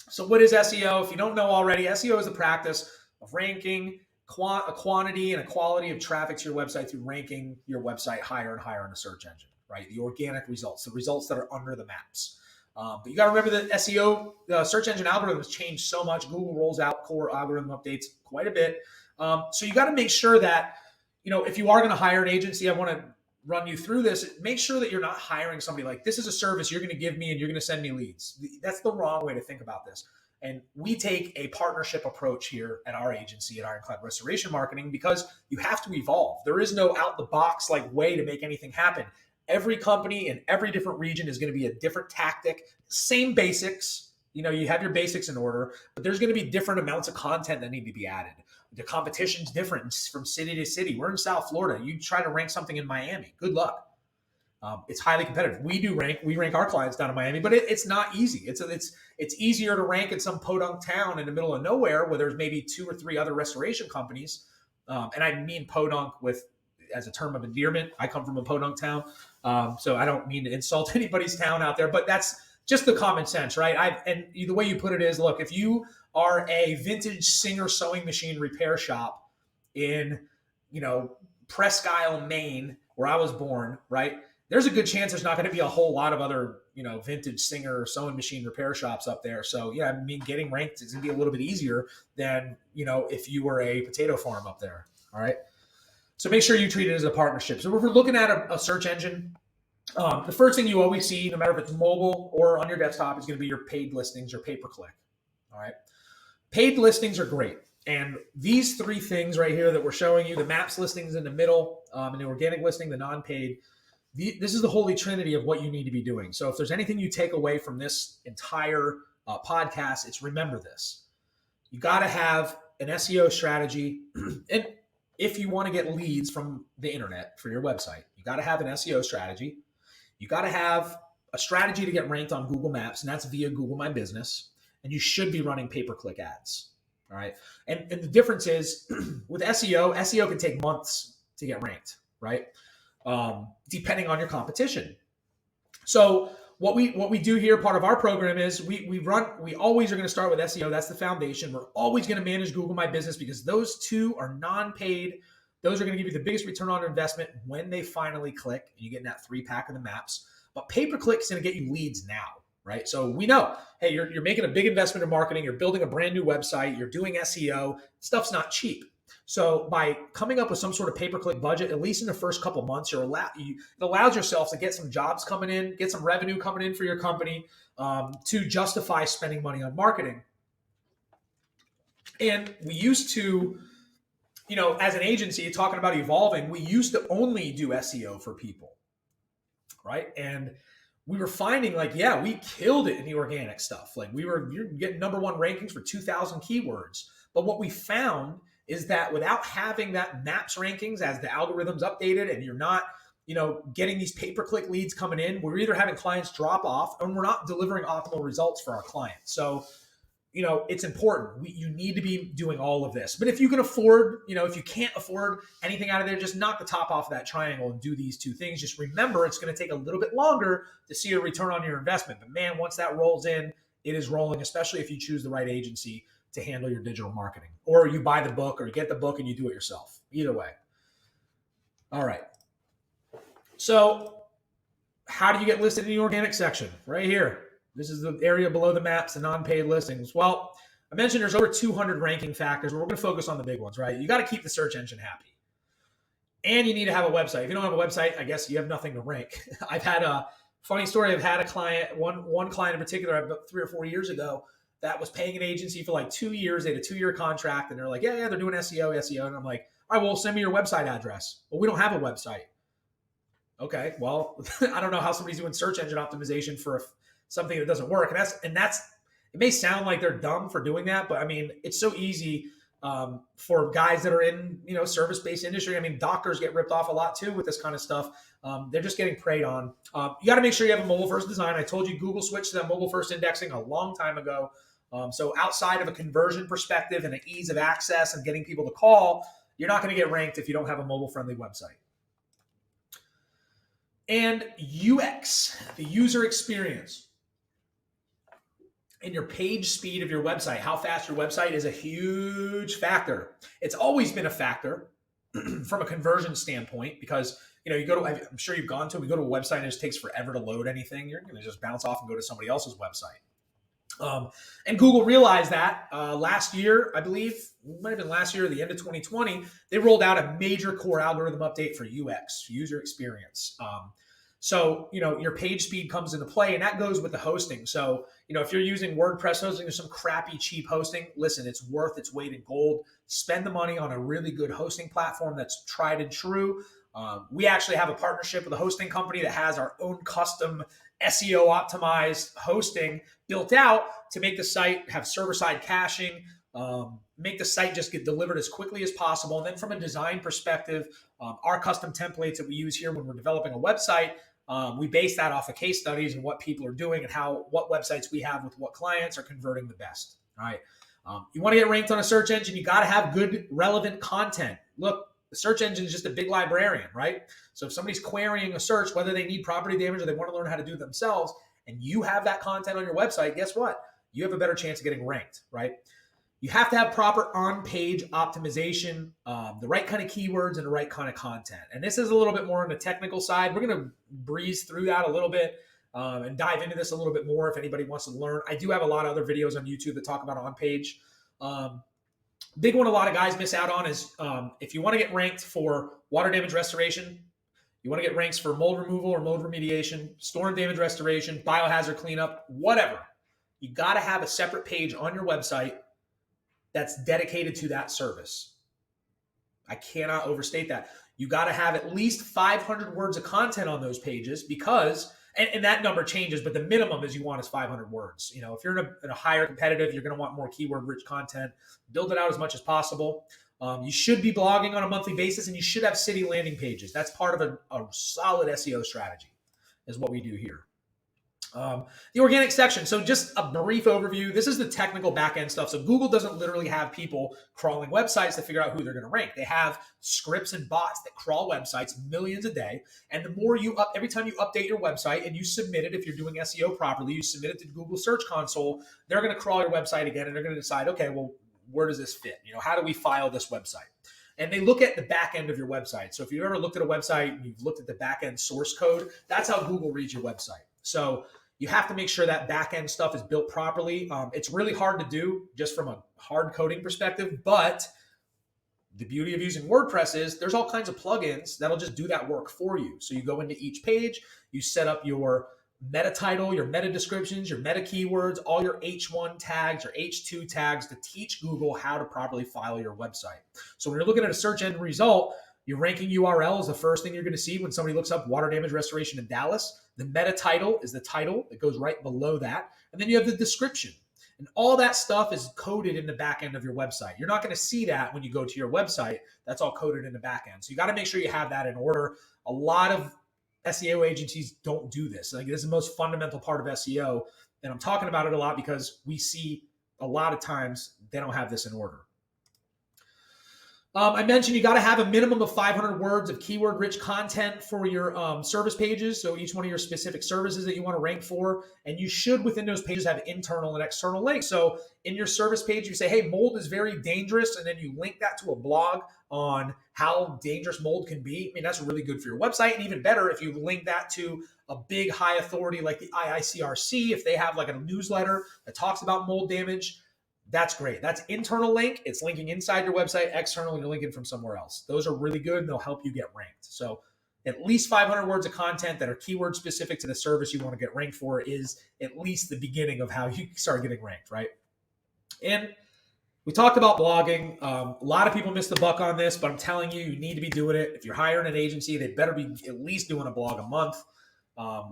[SPEAKER 1] So what is SEO? If you don't know already, SEO is the practice of ranking a quantity and a quality of traffic to your website through ranking your website higher and higher in the search engine, right? The organic results, the results that are under the maps. But you got to remember that SEO, the search engine algorithms change so much. Google rolls out core algorithm updates quite a bit. So you got to make sure that, if you are going to hire an agency, I want to run you through this. Make sure that you're not hiring somebody like, this is a service you're going to give me and you're going to send me leads. That's the wrong way to think about this. And we take a partnership approach here at our agency at Ironclad Restoration Marketing, because you have to evolve. There is no out the box way to make anything happen. Every company in every different region is going to be a different tactic, same basics. You have your basics in order, but there's going to be different amounts of content that need to be added. The competition's different from city to city. We're in South Florida. You try to rank something in Miami, good luck. It's highly competitive. We rank our clients down in Miami, but it's not easy. It's easier to rank in some podunk town in the middle of nowhere where there's maybe 2 or 3 other restoration companies. And I mean podunk as a term of endearment. I come from a podunk town, so I don't mean to insult anybody's town out there, but that's just the common sense, right? And the way you put it is, look, if you are a vintage Singer sewing machine repair shop in, Presque Isle, Maine, where I was born, right? There's a good chance there's not going to be a whole lot of other, vintage Singer sewing machine repair shops up there. So yeah, getting ranked is going to be a little bit easier than, if you were a potato farm up there. All right. So make sure you treat it as a partnership. So if we're looking at a search engine, the first thing you always see, no matter if it's mobile or on your desktop, is going to be your paid listings, your pay-per-click. All right. Paid listings are great. And these 3 things right here that we're showing you, the maps listings in the middle, and the organic listing, the non-paid, this is the holy trinity of what you need to be doing. So if there's anything you take away from this entire podcast, it's remember this. You got to have an SEO strategy. And if you want to get leads from the internet for your website, you got to have an SEO strategy. You got to have a strategy to get ranked on Google Maps, and that's via Google My Business. And you should be running pay-per-click ads. All right. And the difference is with SEO can take months to get ranked, right? Depending on your competition. So what we do here, part of our program is we always are going to start with SEO. That's the foundation. We're always going to manage Google My Business because those 2 are non-paid. Those are going to give you the biggest return on investment when they finally click and you get in that 3-pack of the maps. But pay-per-click is going to get you leads now, right? So we know, hey, you're making a big investment in marketing. You're building a brand new website. You're doing SEO. Stuff's not cheap. So by coming up with some sort of pay-per-click budget, at least in the first couple months, it allows yourself to get some jobs coming in, get some revenue coming in for your company, to justify spending money on marketing. And we used to, as an agency, talking about evolving, we used to only do SEO for people, right? And we were finding we killed it in the organic stuff. You're getting number 1 rankings for 2,000 keywords. But what we found is that without having that maps rankings as the algorithm's updated and you're not, getting these pay-per-click leads coming in, we're either having clients drop off and we're not delivering optimal results for our clients. So, it's important. You need to be doing all of this. But if you can afford, if you can't afford anything out of there, just knock the top off of that triangle and do these 2 things. Just remember, it's going to take a little bit longer to see a return on your investment. But man, once that rolls in, it is rolling, especially if you choose the right agency to handle your digital marketing, or you buy the book or you get the book and you do it yourself. Either way. All right. So how do you get listed in the organic section? Right here. This is the area below the maps, the non-paid listings. Well, I mentioned there's over 200 ranking factors, but we're going to focus on the big ones, right? You got to keep the search engine happy. And you need to have a website. If you don't have a website, I guess you have nothing to rank. I've had a funny story. I've had a client, one client in particular, about 3 or 4 years ago, that was paying an agency for 2 years. They had a 2-year contract and they're like, yeah, they're doing SEO. And I'm like, all right, well, send me your website address. Well, we don't have a website. Okay, well, I don't know how somebody's doing search engine optimization for something that doesn't work. And that's it may sound like they're dumb for doing that, but I mean, it's so easy for guys that are in, service-based industry. I mean, doctors get ripped off a lot too with this kind of stuff. They're just getting preyed on. You got to make sure you have a mobile-first design. I told you Google switched to that mobile-first indexing a long time ago. So outside of a conversion perspective and an ease of access and getting people to call, you're not going to get ranked if you don't have a mobile-friendly website. And UX, the user experience, and your page speed of your website, how fast your website is a huge factor. It's always been a factor from a conversion standpoint because, you go to, I'm sure you've gone to, we go to a website and it just takes forever to load anything. You're going to just bounce off and go to somebody else's website. Um, and Google realized that last year, I believe, it might have been last year, or the end of 2020, they rolled out a major core algorithm update for UX, user experience. So, your page speed comes into play, and that goes with the hosting. So, if you're using WordPress hosting or some crappy, cheap hosting, listen, it's worth its weight in gold. Spend the money on a really good hosting platform that's tried and true. We actually have a partnership with a hosting company that has our own custom SEO optimized hosting built out to make the site have server-side caching, make the site just get delivered as quickly as possible. And then from a design perspective, our custom templates that we use here when we're developing a website, we base that off of case studies and what people are doing and what websites we have with what clients are converting the best. All right. You want to get ranked on a search engine, you got to have good, relevant content. Look, the search engine is just a big librarian, right? So if somebody's querying a search, whether they need property damage or they want to learn how to do it themselves, and you have that content on your website, guess what? You have a better chance of getting ranked, right? You have to have proper on-page optimization, the right kind of keywords and the right kind of content. And this is a little bit more on the technical side. We're going to breeze through that a little bit and dive into this a little bit more if anybody wants to learn. I do have a lot of other videos on YouTube that talk about on-page. Big one a lot of guys miss out on is if you want to get ranked for water damage restoration, you want to get ranks for mold removal or mold remediation, storm damage restoration, biohazard cleanup, whatever. You got to have a separate page on your website that's dedicated to that service. I cannot overstate that. You got to have at least 500 words of content on those pages because, and that number changes, but the minimum is you want is 500 words. If you're in a higher competitive, you're going to want more keyword-rich content. Build it out as much as possible. You should be blogging on a monthly basis, and you should have city landing pages. That's part of a solid SEO strategy, is what we do here. The organic section. So just a brief overview. This is the technical back-end stuff. So Google doesn't literally have people crawling websites to figure out who they're going to rank. They have scripts and bots that crawl websites millions a day. And the more every time you update your website and you submit it, if you're doing SEO properly, you submit it to Google Search Console, they're going to crawl your website again, and they're going to decide, okay, well, where does this fit? How do we file this website? And they look at the back end of your website. So if you've ever looked at a website and you've looked at the back end source code, that's how Google reads your website. So you have to make sure that back end stuff is built properly. It's really hard to do just from a hard coding perspective, but the beauty of using WordPress is there's all kinds of plugins that'll just do that work for you. So you go into each page, you set up your meta title, your meta descriptions, your meta keywords, all your H1 tags or H2 tags to teach Google how to properly file your website. So when you're looking at a search engine result, your ranking URL is the first thing you're going to see when somebody looks up water damage restoration in Dallas. The meta title is the title that goes right below that. And then you have the description. And all that stuff is coded in the back end of your website. You're not going to see that when you go to your website. That's all coded in the back end. So you got to make sure you have that in order. A lot of SEO agencies don't do this. This is the most fundamental part of SEO. And I'm talking about it a lot because we see a lot of times they don't have this in order. I mentioned you got to have a minimum of 500 words of keyword-rich content for your service pages. So each one of your specific services that you want to rank for. And you should, within those pages, have internal and external links. So in your service page, you say, hey, mold is very dangerous. And then you link that to a blog on how dangerous mold can be. I mean, that's really good for your website. And even better, if you link that to a big high authority like the IICRC, if they have like a newsletter that talks about mold damage, that's great. That's internal link. It's linking inside your website. External, you're linking from somewhere else. Those are really good and they'll help you get ranked. So at least 500 words of content that are keyword specific to the service you want to get ranked for is at least the beginning of how you start getting ranked, right? And we talked about blogging. A lot of people miss the buck on this, but I'm telling you, you need to be doing it. If you're hiring an agency, they better be at least doing a blog a month.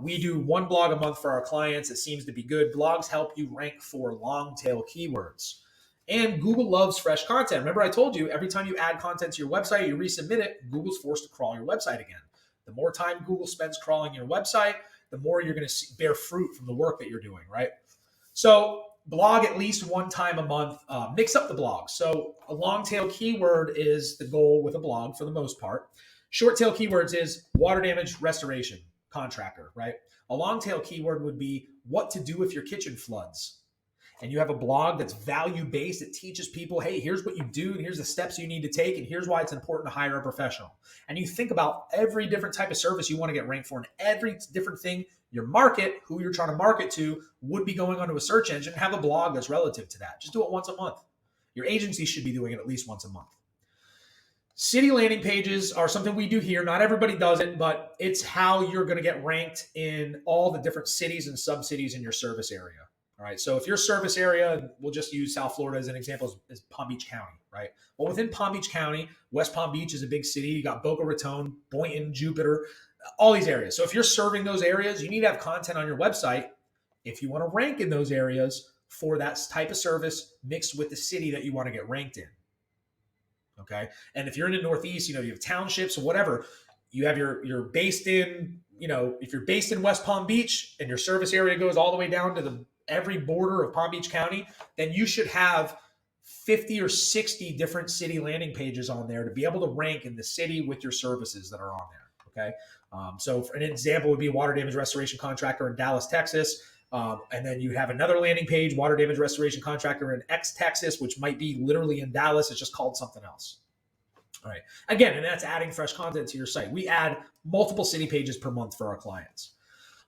[SPEAKER 1] We do one blog a month for our clients. It seems to be good. Blogs help you rank for long tail keywords. And Google loves fresh content. Remember I told you, every time you add content to your website, you resubmit it, Google's forced to crawl your website again. The more time Google spends crawling your website, the more you're going to bear fruit from the work that you're doing, right? So blog at least one time a month. Mix up the blog. So a long tail keyword is the goal with a blog for the most part. Short tail keywords is water damage restoration contractor, right? A long tail keyword would be what to do if your kitchen floods. And you have a blog that's value-based. It teaches people, hey, here's what you do, and here's the steps you need to take, and here's why it's important to hire a professional. And you think about every different type of service you want to get ranked for, and every different thing your market, who you're trying to market to, would be going onto a search engine, have a blog that's relative to that. Just do it once a month. Your agency should be doing it at least once a month. City landing pages are something we do here. Not everybody does it, but it's how you're going to get ranked in all the different cities and sub-cities in your service area. All right. So if your service area, we'll just use South Florida as an example, is Palm Beach County, right? Well, within Palm Beach County, West Palm Beach is a big city. You got Boca Raton, Boynton, Jupiter, all these areas. So if you're serving those areas, you need to have content on your website if you want to rank in those areas for that type of service mixed with the city that you want to get ranked in. Okay. And if you're in the Northeast, you have townships or whatever, you're based in, if you're based in West Palm Beach and your service area goes all the way down to every border of Palm Beach County, then you should have 50 or 60 different city landing pages on there to be able to rank in the city with your services that are on there. Okay. So for an example would be a water damage restoration contractor in Dallas, Texas. And then you have another landing page, water damage restoration contractor in X, Texas, which might be literally in Dallas. It's just called something else. All right. Again, and that's adding fresh content to your site. We add multiple city pages per month for our clients.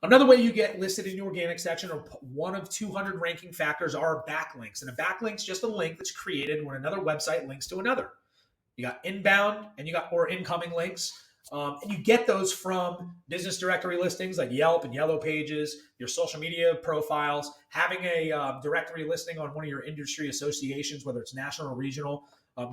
[SPEAKER 1] Another way you get listed in the organic section, or one of 200 ranking factors, are backlinks. And a backlink's just a link that's created when another website links to another. You got inbound and or incoming links. And you get those from business directory listings like Yelp and Yellow Pages, your social media profiles, having a directory listing on one of your industry associations, whether it's national or regional.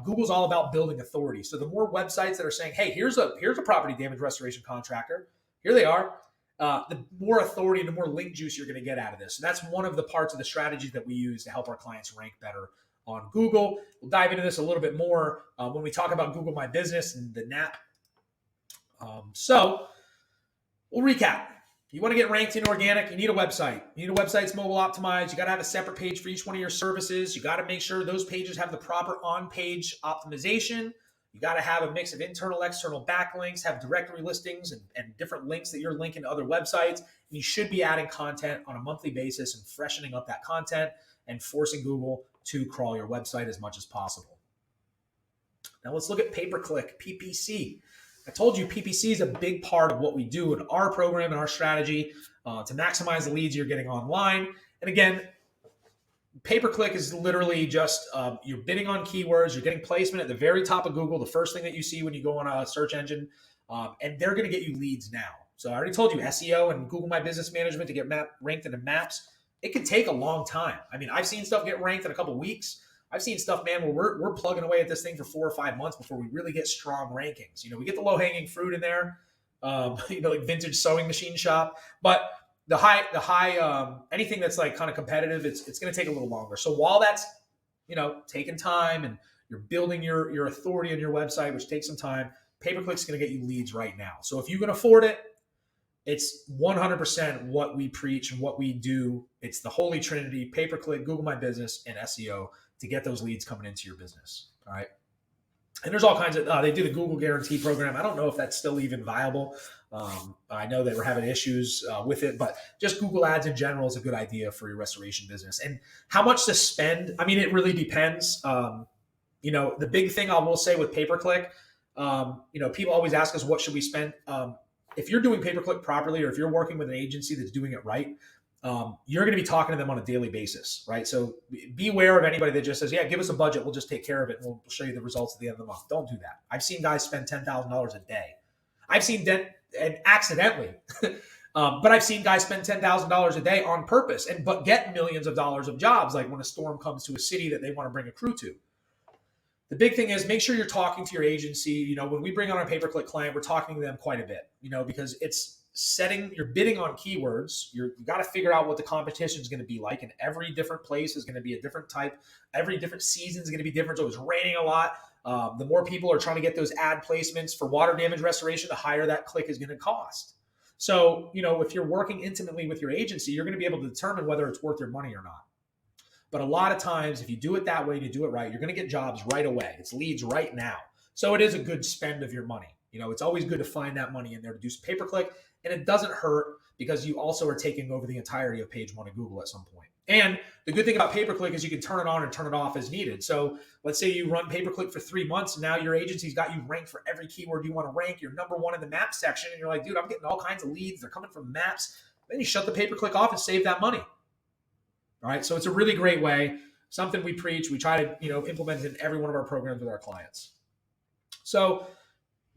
[SPEAKER 1] Google's all about building authority. So the more websites that are saying, hey, here's a property damage restoration contractor, here they are, the more authority and the more link juice you're going to get out of this. So that's one of the parts of the strategies that we use to help our clients rank better on Google. We'll dive into this a little bit more when we talk about Google My Business and the NAP. So we'll recap. You want to get ranked in organic, you need a website. You need a website that's mobile optimized. You got to have a separate page for each one of your services. You got to make sure those pages have the proper on-page optimization. You got to have a mix of internal, external backlinks, have directory listings and different links that you're linking to other websites. And you should be adding content on a monthly basis and freshening up that content and forcing Google to crawl your website as much as possible. Now let's look at pay-per-click, PPC. I told you PPC is a big part of what we do in our program and our strategy to maximize the leads you're getting online. And again, pay-per-click is literally just you're bidding on keywords, you're getting placement at the very top of Google, the first thing that you see when you go on a search engine, and they're going to get you leads now. So I already told you SEO and Google My Business Management to get ranked into maps, it can take a long time. I mean, I've seen stuff get ranked in a couple of weeks. I've seen stuff, man, where we're plugging away at this thing for 4 or 5 months before we really get strong rankings. We get the low-hanging fruit in there, like vintage sewing machine shop. But the high, anything that's like kind of competitive, it's going to take a little longer. So while that's, taking time and you're building your authority on your website, which takes some time, pay-per-click's going to get you leads right now. So if you can afford it, it's 100% what we preach and what we do. It's the holy trinity: pay-per-click, Google My Business, and SEO to get those leads coming into your business. All right. And there's all kinds of, they do the Google Guarantee program. I don't know if that's still even viable. I know they were having issues with it, but just Google Ads in general is a good idea for your restoration business. And how much to spend, I mean, it really depends. The big thing I will say with pay-per-click, people always ask us, what should we spend? If you're doing pay-per-click properly, or if you're working with an agency that's doing it right, you're going to be talking to them on a daily basis, right? So beware of anybody that just says, yeah, give us a budget, we'll just take care of it, and we'll show you the results at the end of the month. Don't do that. I've seen guys spend $10,000 a day. I've seen and accidentally, but I've seen guys spend $10,000 a day on purpose but get millions of dollars of jobs, like when a storm comes to a city that they want to bring a crew to. The big thing is make sure you're talking to your agency. When we bring on a pay-per-click client, we're talking to them quite a bit, because it's you're bidding on keywords. You got to figure out what the competition is going to be like, and every different place is going to be a different type. Every different season is going to be different. So it's raining a lot. The more people are trying to get those ad placements for water damage restoration, the higher that click is going to cost. So, if you're working intimately with your agency, you're going to be able to determine whether it's worth your money or not. But a lot of times, if you do it that way, and you do it right, you're going to get jobs right away. It's leads right now. So it is a good spend of your money. It's always good to find that money in there to do some pay-per-click, and it doesn't hurt because you also are taking over the entirety of page one of Google at some point. And the good thing about pay-per-click is you can turn it on and turn it off as needed. So let's say you run pay-per-click for 3 months, and now your agency's got you ranked for every keyword you want to rank. You're number one in the map section, and you're like, dude, I'm getting all kinds of leads. They're coming from maps. then you shut the pay-per-click off and save that money. All right. So it's a really great way, something we preach. We try to, implement it in every one of our programs with our clients. So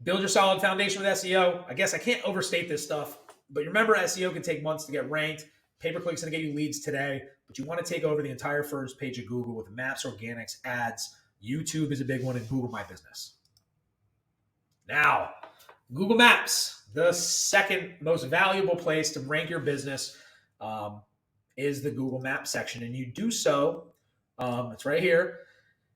[SPEAKER 1] build your solid foundation with SEO. I guess I can't overstate this stuff, but remember, SEO can take months to get ranked. Pay-per-click's going to get you leads today, but you want to take over the entire first page of Google with maps, organics, ads. YouTube is a big one, and Google My Business. Now, Google Maps, the second most valuable place to rank your business, is the Google Maps section. And you do so, it's right here.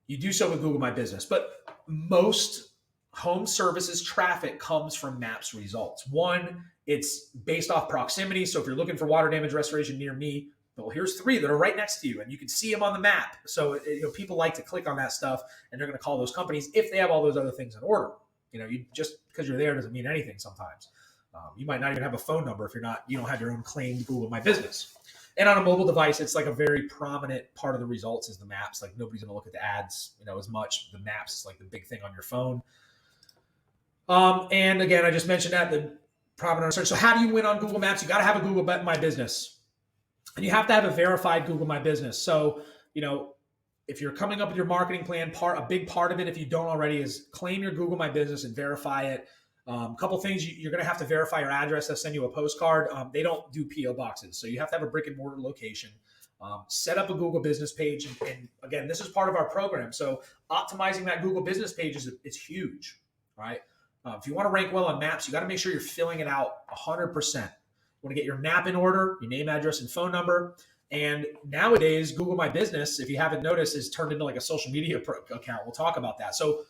[SPEAKER 1] You do so with Google My Business. But most home services traffic comes from Maps results. One, it's based off proximity. So if you're looking for water damage restoration near me, well, here's 3 that are right next to you, and you can see them on the map. So people like to click on that stuff, and they're going to call those companies if they have all those other things in order. You just because you're there doesn't mean anything sometimes. You might not even have a phone number if you don't have your own claimed Google My Business. And on a mobile device, it's like a very prominent part of the results is the maps. Like nobody's going to look at the ads, as much. The maps is like the big thing on your phone. And again, I just mentioned that the prominent search. So how do you win on Google Maps? You got to have a Google My Business, and you have to have a verified Google My Business. So if you're coming up with your marketing plan, a big part of it, if you don't already, is claim your Google My Business and verify it. A couple things, you're going to have to verify your address. They'll send you a postcard. They don't do PO boxes. So you have to have a brick and mortar location. Set up a Google business page. And again, this is part of our program. So optimizing that Google business page is huge, right? If you want to rank well on Maps, you got to make sure you're filling it out 100%. You want to get your NAP in order, your name, address, and phone number. And nowadays, Google My Business, if you haven't noticed, is turned into like a social media account. We'll talk about that. So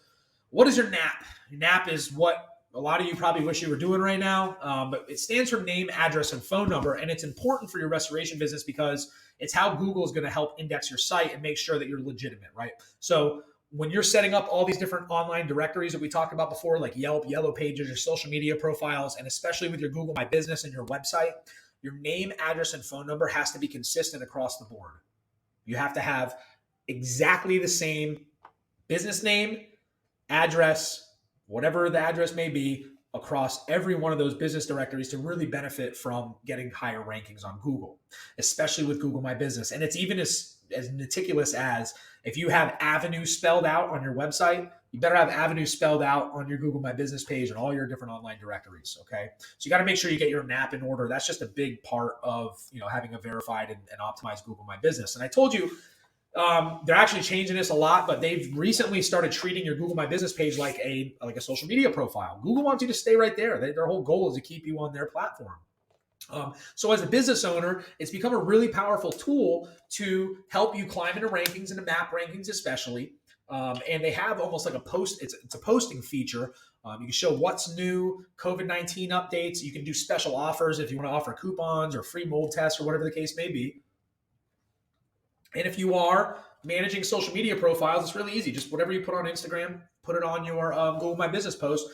[SPEAKER 1] what is your NAP? Your NAP is what a lot of you probably wish you were doing right now, but it stands for name, address, and phone number. And it's important for your restoration business because it's how Google is going to help index your site and make sure that you're legitimate, right? So when you're setting up all these different online directories that we talked about before, like Yelp, Yellow Pages, your social media profiles, and especially with your Google My Business and your website, your name, address, and phone number has to be consistent across the board. You have to have exactly the same business name, address, whatever the address may be, across every one of those business directories to really benefit from getting higher rankings on Google, especially with Google My Business. And it's even as meticulous as if you have Avenue spelled out on your website, you better have Avenue spelled out on your Google My Business page and all your different online directories, okay? So you got to make sure you get your NAP in order. That's just a big part of having a verified and optimized Google My Business. And I told you, they're actually changing this a lot, but they've recently started treating your Google My Business page like a social media profile. Google wants you to stay right there. Their whole goal is to keep you on their platform. So as a business owner, it's become a really powerful tool to help you climb into rankings, into map rankings especially. And they have almost like it's a posting feature. You can show what's new, COVID-19 updates. You can do special offers if you want to offer coupons or free mold tests or whatever the case may be. And if you are managing social media profiles, it's really easy. Just whatever you put on Instagram, put it on your Google My Business post.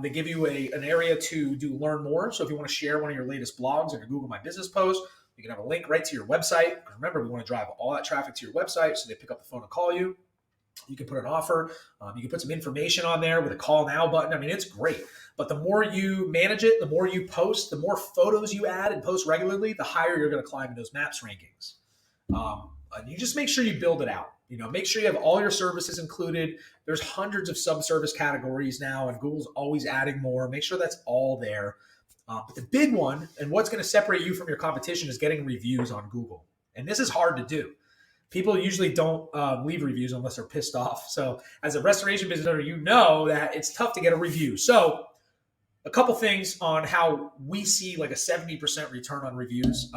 [SPEAKER 1] They give you an area to learn more. So if you want to share one of your latest blogs or your Google My Business post, you can have a link right to your website. Remember, we want to drive all that traffic to your website so they pick up the phone and call you. You can put an offer. You can put some information on there with a call now button. I mean, it's great. But the more you manage it, the more you post, the more photos you add and post regularly, the higher you're going to climb in those Maps rankings. You just make sure you build it out. Make sure you have all your services included. There's hundreds of sub-service categories now, and Google's always adding more. Make sure that's all there. But the big one, and what's going to separate you from your competition, is getting reviews on Google. And this is hard to do. People usually don't leave reviews unless they're pissed off. So as a restoration business owner, you know that it's tough to get a review. So a couple things on how we see like a 70% return on reviews.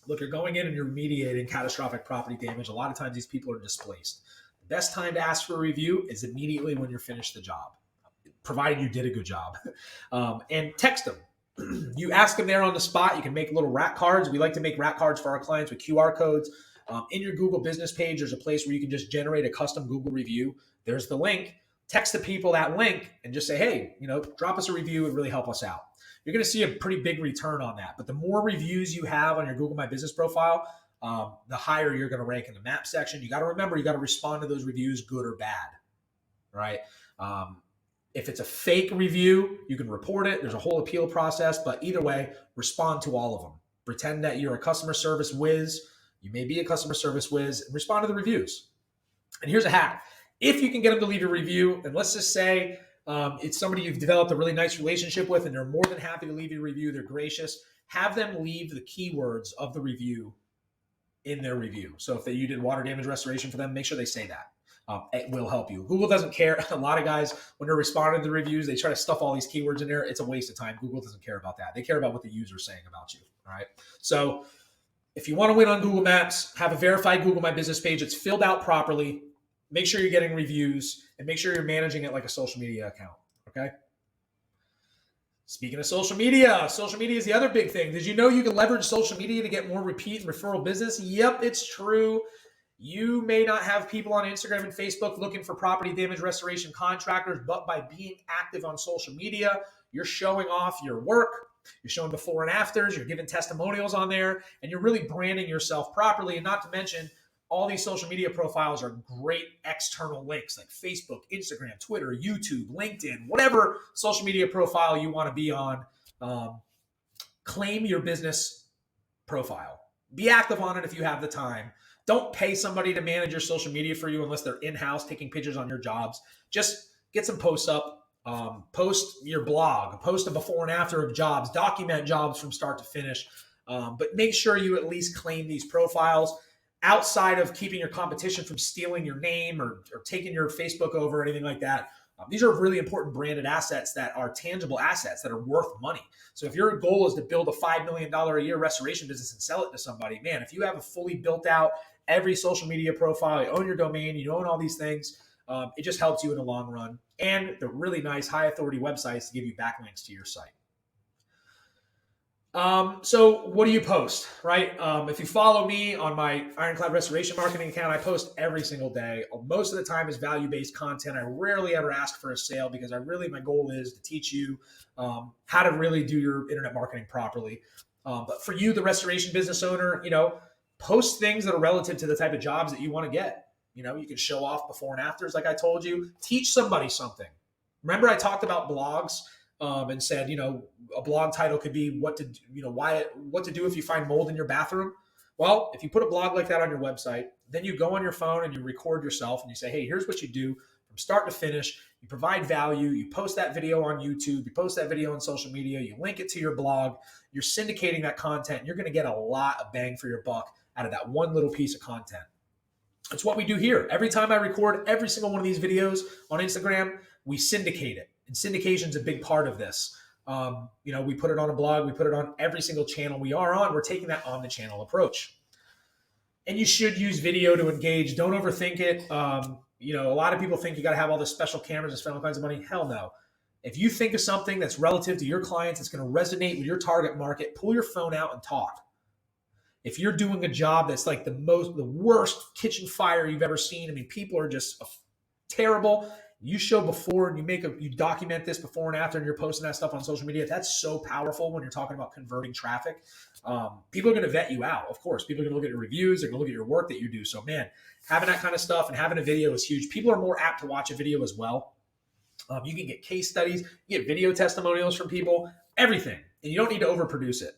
[SPEAKER 1] Look, you're going in and you're remediating catastrophic property damage. A lot of times these people are displaced. The best time to ask for a review is immediately when you're finished the job, provided you did a good job. And text them. You ask them there on the spot. You can make little rat cards. We like to make rat cards for our clients with QR codes. In your Google business page, there's a place where you can just generate a custom Google review. There's the link. Text the people that link and just say, hey, drop us a review. It would really help us out. You're going to see a pretty big return on that. But the more reviews you have on your Google My Business profile, the higher you're going to rank in the map section. You got to remember, you got to respond to those reviews, good or bad, right? If it's a fake review, you can report it. There's a whole appeal process, but either way, respond to all of them. Pretend that you're a customer service whiz. You may be a customer service whiz, and respond to the reviews. And here's a hack. If you can get them to leave a review, and let's just say it's somebody you've developed a really nice relationship with, and they're more than happy to leave you a review, they're gracious, have them leave the keywords of the review in their review. So if you did water damage restoration for them, make sure they say that. It will help you. Google doesn't care. A lot of guys, when they're responding to the reviews, they try to stuff all these keywords in there. It's a waste of time. Google doesn't care about that. They care about what the user is saying about you. All right. So if you want to win on Google Maps, have a verified Google My Business page. It's filled out properly. Make sure you're getting reviews, and make sure you're managing it like a social media account. Okay. Speaking of social media is the other big thing. Did you know you can leverage social media to get more repeat and referral business? Yep, it's true. You may not have people on Instagram and Facebook looking for property damage restoration contractors, but by being active on social media, you're showing off your work, you're showing before and afters, you're giving testimonials on there, and you're really branding yourself properly. And not to mention, all these social media profiles are great external links like Facebook, Instagram, Twitter, YouTube, LinkedIn, whatever social media profile you want to be on. Claim your business profile. Be active on it if you have the time. Don't pay somebody to manage your social media for you unless they're in-house taking pictures on your jobs. Just get some posts up, post your blog, post a before and after of jobs, document jobs from start to finish. But make sure you at least claim these profiles outside of keeping your competition from stealing your name or taking your Facebook over or anything like that. These are really important branded assets that are tangible assets that are worth money. So if your goal is to build a $5 million a year restoration business and sell it to somebody, man, if you have a fully built out every social media profile, you own your domain, you own all these things, it just helps you in the long run. And the really nice high authority websites to give you backlinks to your site. So what do you post, right? If you follow me on my Ironclad Restoration Marketing account, I post every single day. Most of the time is value-based content. I rarely ever ask for a sale because my goal is to teach you how to really do your internet marketing properly. But for you, the restoration business owner, post things that are relative to the type of jobs that you want to get. You can show off before and afters, like I told you. Teach somebody something. Remember I talked about blogs and said, a blog title could be what to do if you find mold in your bathroom. Well, if you put a blog like that on your website, then you go on your phone and you record yourself and you say, hey, here's what you do from start to finish. You provide value. You post that video on YouTube. You post that video on social media. You link it to your blog. You're syndicating that content. You're going to get a lot of bang for your buck out of that one little piece of content. That's what we do here. Every time I record every single one of these videos on Instagram, we syndicate it. And syndication is a big part of this. We put it on a blog. We put it on every single channel we are on. We're taking that omni-channel approach. And you should use video to engage. Don't overthink it. A lot of people think you got to have all the special cameras and spend all kinds of money. Hell no. If you think of something that's relative to your clients, it's going to resonate with your target market, pull your phone out and talk. If you're doing a job that's like the worst kitchen fire you've ever seen, people are just terrible. You show before and you document this before and after, and you're posting that stuff on social media. That's so powerful when you're talking about converting traffic. People are going to vet you out. Of course, people are going to look at your reviews. They're going to look at your work that you do. So man, having that kind of stuff and having a video is huge. People are more apt to watch a video as well. You can get case studies, you get video testimonials from people, everything. And you don't need to overproduce it.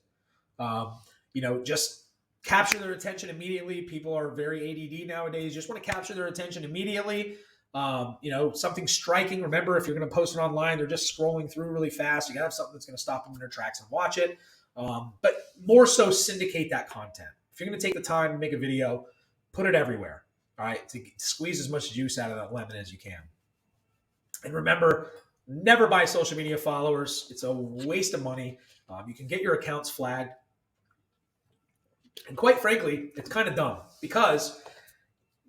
[SPEAKER 1] Just capture their attention immediately. People are very ADD nowadays. You just want to capture their attention immediately. Something striking. Remember, if you're going to post it online, they're just scrolling through really fast. You got to have something that's going to stop them in their tracks and watch it. But more so syndicate that content. If you're going to take the time to make a video, put it everywhere. All right. To squeeze as much juice out of that lemon as you can. And remember, never buy social media followers. It's a waste of money. You can get your accounts flagged. And quite frankly, it's kind of dumb because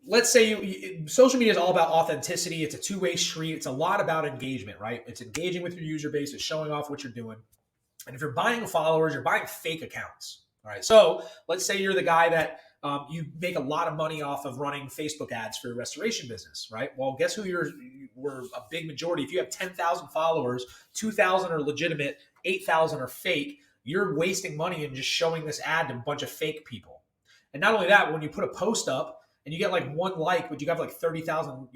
[SPEAKER 1] let's say social media is all about authenticity. It's a two-way street. It's a lot about engagement, right? It's engaging with your user base. It's showing off what you're doing. And if you're buying followers, you're buying fake accounts. All right. So let's say you're the guy that you make a lot of money off of running Facebook ads for your restoration business, right? Well, guess who we're a big majority. If you have 10,000 followers, 2,000 are legitimate, 8,000 are fake. You're wasting money in just showing this ad to a bunch of fake people. And not only that, when you put a post up and you get like one like, but you have like 30,000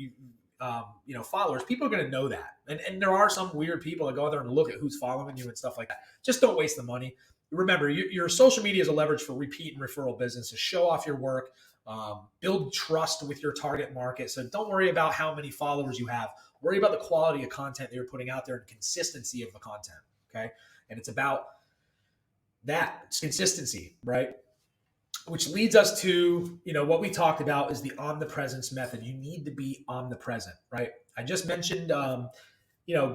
[SPEAKER 1] followers, people are going to know that. And there are some weird people that go out there and look at who's following you and stuff like that. Just don't waste the money. Remember, your social media is a leverage for repeat and referral business to show off your work, build trust with your target market. So don't worry about how many followers you have. Worry about the quality of content that you're putting out there and consistency of the content. Okay. And it's about that. It's consistency, right? Which leads us to, what we talked about is the omnipresence method. You need to be omnipresent, right? I just mentioned,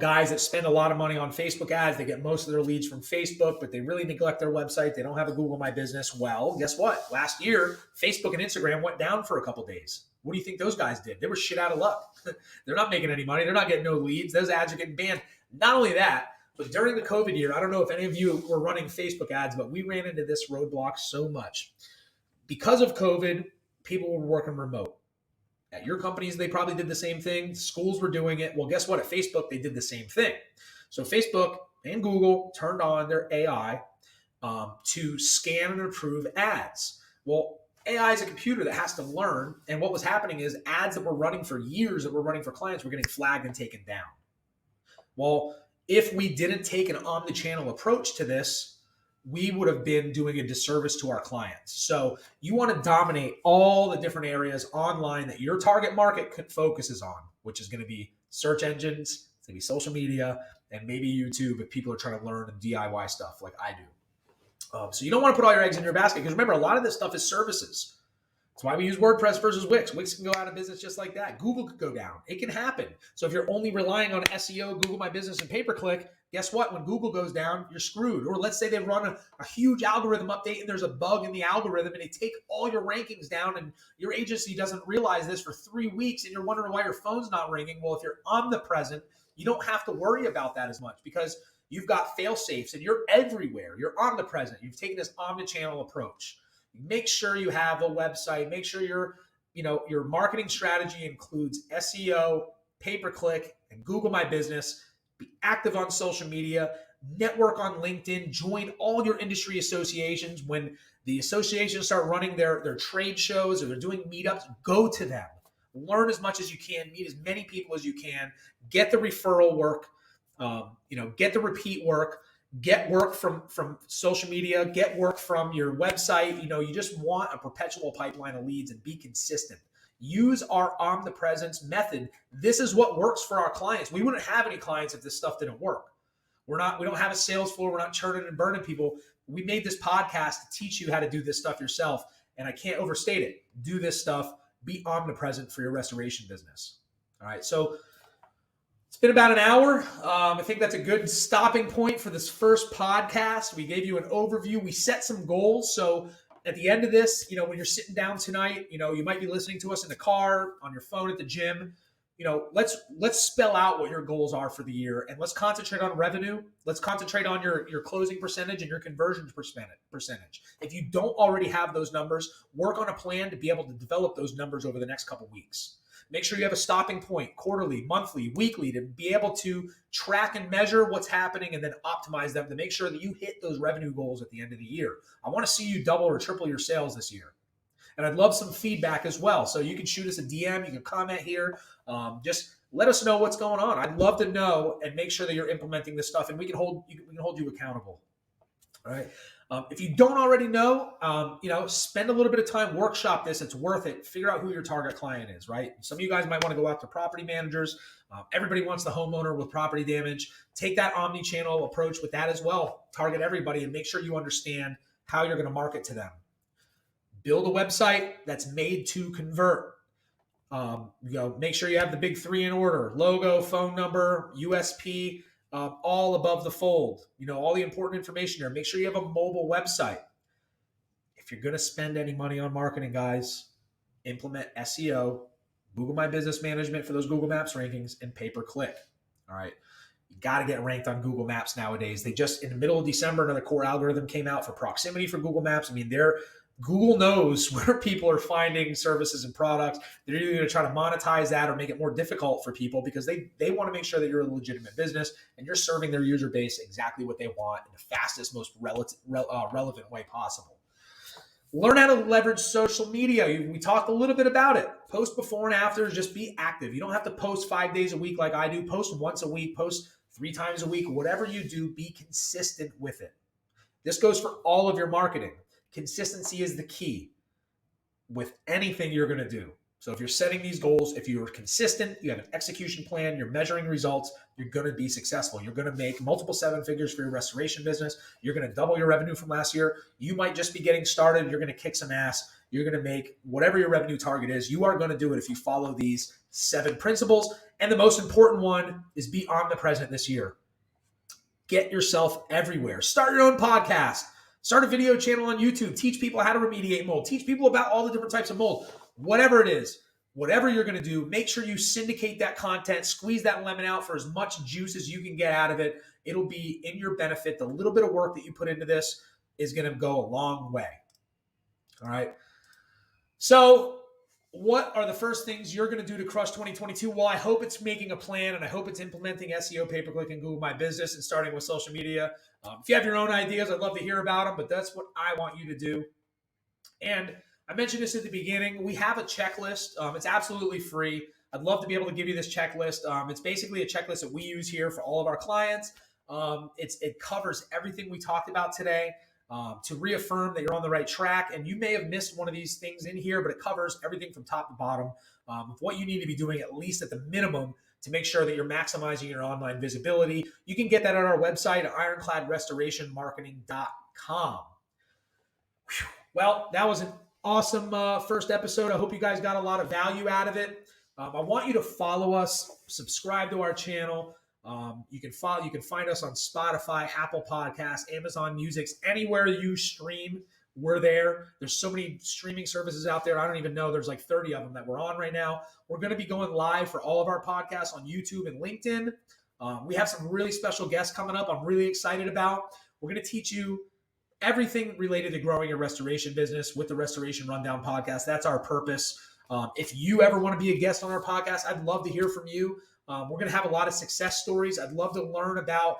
[SPEAKER 1] guys that spend a lot of money on Facebook ads. They get most of their leads from Facebook, but they really neglect their website. They don't have a Google My Business. Well, guess what? Last year, Facebook and Instagram went down for a couple of days. What do you think those guys did? They were shit out of luck. They're not making any money. They're not getting no leads. Those ads are getting banned. Not only that, but during the COVID year, I don't know if any of you were running Facebook ads, but we ran into this roadblock so much. Because of COVID, people were working remote. At your companies, they probably did the same thing. Schools were doing it. Well, guess what? At Facebook, they did the same thing. So Facebook and Google turned on their AI to scan and approve ads. Well, AI is a computer that has to learn. And what was happening is ads that were running for years, that were running for clients, were getting flagged and taken down. Well, if we didn't take an omnichannel approach to this, we would have been doing a disservice to our clients. So you want to dominate all the different areas online that your target market focuses on, which is going to be search engines, it's going to be social media, and maybe YouTube if people are trying to learn and DIY stuff like I do. So you don't want to put all your eggs in your basket, because remember, a lot of this stuff is services. That's why we use WordPress versus Wix. Wix can go out of business just like that. Google could go down. It can happen. So if you're only relying on SEO, Google My Business, and pay-per-click, guess what? When Google goes down, you're screwed. Or let's say they run a huge algorithm update and there's a bug in the algorithm and they take all your rankings down, and your agency doesn't realize this for 3 weeks and you're wondering why your phone's not ringing. Well, if you're omnipresent, you don't have to worry about that as much, because you've got fail safes and you're everywhere. You're omnipresent. You've taken this omnichannel approach. Make sure you have a website. Make sure your marketing strategy includes SEO, pay-per-click, and Google My Business. Be active on social media. Network on LinkedIn. Join all your industry associations. When the associations start running their trade shows or they're doing meetups, go to them. Learn as much as you can. Meet as many people as you can. Get the referral work. Get the repeat work. Get work from social media, get work from your website. You just want a perpetual pipeline of leads and be consistent. Use our omnipresence method. This is what works for our clients. We wouldn't have any clients if this stuff didn't work. We don't have a sales floor. We're not churning and burning people. We made this podcast to teach you how to do this stuff yourself. And I can't overstate it. Do this stuff. Be omnipresent for your restoration business. All right. So it's been about an hour. I think that's a good stopping point for this first podcast. We gave you an overview. We set some goals. So at the end of this, when you're sitting down tonight, you might be listening to us in the car, on your phone at the gym. Let's spell out what your goals are for the year, and let's concentrate on revenue. Let's concentrate on your closing percentage and your conversion percentage. If you don't already have those numbers, work on a plan to be able to develop those numbers over the next couple weeks. Make sure you have a stopping point, quarterly, monthly, weekly, to be able to track and measure what's happening and then optimize them to make sure that you hit those revenue goals at the end of the year. I want to see you double or triple your sales this year. And I'd love some feedback as well. So you can shoot us a DM, you can comment here. Just let us know what's going on. I'd love to know and make sure that you're implementing this stuff, and we can hold you accountable. All right. If you don't already know, spend a little bit of time, workshop this. It's worth it. Figure out who your target client is, right? Some of you guys might want to go after property managers. Everybody wants the homeowner with property damage. Take that omni-channel approach with that as well. Target everybody and make sure you understand how you're going to market to them. Build a website that's made to convert. Make sure you have the big 3 in order: logo, phone number, USP, all above the fold. All the important information there. Make sure you have a mobile website. If you're going to spend any money on marketing, guys, implement SEO, Google My Business Management for those Google Maps rankings, and pay-per-click. All right. You got to get ranked on Google Maps nowadays. They just, in the middle of December, another core algorithm came out for proximity for Google Maps. Google knows where people are finding services and products. They're either going to try to monetize that or make it more difficult for people, because they want to make sure that you're a legitimate business and you're serving their user base exactly what they want in the fastest, most relevant way possible. Learn how to leverage social media. We talked a little bit about it. Post before and after, just be active. You don't have to post 5 days a week like I do. Post once a week, post 3 times a week. Whatever you do, be consistent with it. This goes for all of your marketing. Consistency is the key with anything you're going to do. So if you're setting these goals, if you're consistent, you have an execution plan, you're measuring results, you're going to be successful. You're going to make multiple 7 figures for your restoration business. You're going to double your revenue from last year. You might just be getting started. You're going to kick some ass. You're going to make whatever your revenue target is. You are going to do it if you follow these 7 principles. And the most important one is be omnipresent this year. Get yourself everywhere. Start your own podcast. Start a video channel on YouTube. Teach people how to remediate mold. Teach people about all the different types of mold. Whatever it is, whatever you're going to do, make sure you syndicate that content, squeeze that lemon out for as much juice as you can get out of it. It'll be in your benefit. The little bit of work that you put into this is going to go a long way. All right. So what are the first things you're going to do to crush 2022? Well, I hope it's making a plan, and I hope it's implementing SEO, pay-per-click, and Google My Business, and starting with social media. If you have your own ideas, I'd love to hear about them, but that's what I want you to do. And I mentioned this at the beginning. We have a checklist. It's absolutely free. I'd love to be able to give you this checklist. It's basically a checklist that we use here for all of our clients. It covers everything we talked about today to reaffirm that you're on the right track. And you may have missed one of these things in here, but it covers everything from top to bottom of what you need to be doing, at least at the minimum, to make sure that you're maximizing your online visibility. You can get that on our website at ironcladrestorationmarketing.com. Well, that was an awesome first episode. I hope you guys got a lot of value out of it. I want you to follow us, subscribe to our channel. You can find us on Spotify, Apple Podcasts, Amazon Music, anywhere you stream. We're there. There's so many streaming services out there. I don't even know. There's like 30 of them that we're on right now. We're going to be going live for all of our podcasts on YouTube and LinkedIn. We have some really special guests coming up I'm really excited about. We're going to teach you everything related to growing your restoration business with the Restoration Rundown podcast. That's our purpose. If you ever want to be a guest on our podcast, I'd love to hear from you. We're going to have a lot of success stories. I'd love to learn about,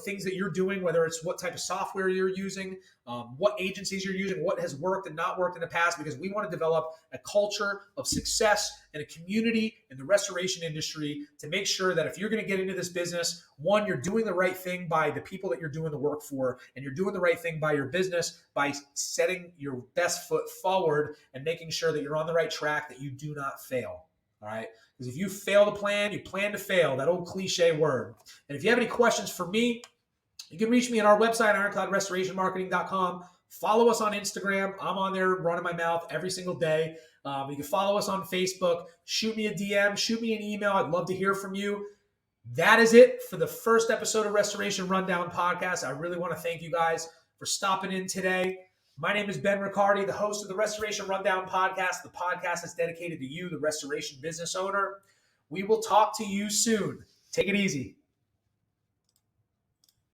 [SPEAKER 1] things that you're doing, whether it's what type of software you're using, what agencies you're using, what has worked and not worked in the past, because we want to develop a culture of success and a community in the restoration industry to make sure that if you're going to get into this business, one, you're doing the right thing by the people that you're doing the work for, and you're doing the right thing by your business by setting your best foot forward and making sure that you're on the right track, that you do not fail. All right. Because if you fail to plan, you plan to fail, that old cliche word. And if you have any questions for me, you can reach me at our website, ironcladrestorationmarketing.com. Follow us on Instagram. I'm on there running my mouth every single day. You can follow us on Facebook. Shoot me a DM. Shoot me an email. I'd love to hear from you. That is it for the first episode of Restoration Rundown Podcast. I really want to thank you guys for stopping in today. My name is Ben Riccardi, the host of the Restoration Rundown Podcast. The podcast is dedicated to you, the restoration business owner. We will talk to you soon. Take it easy.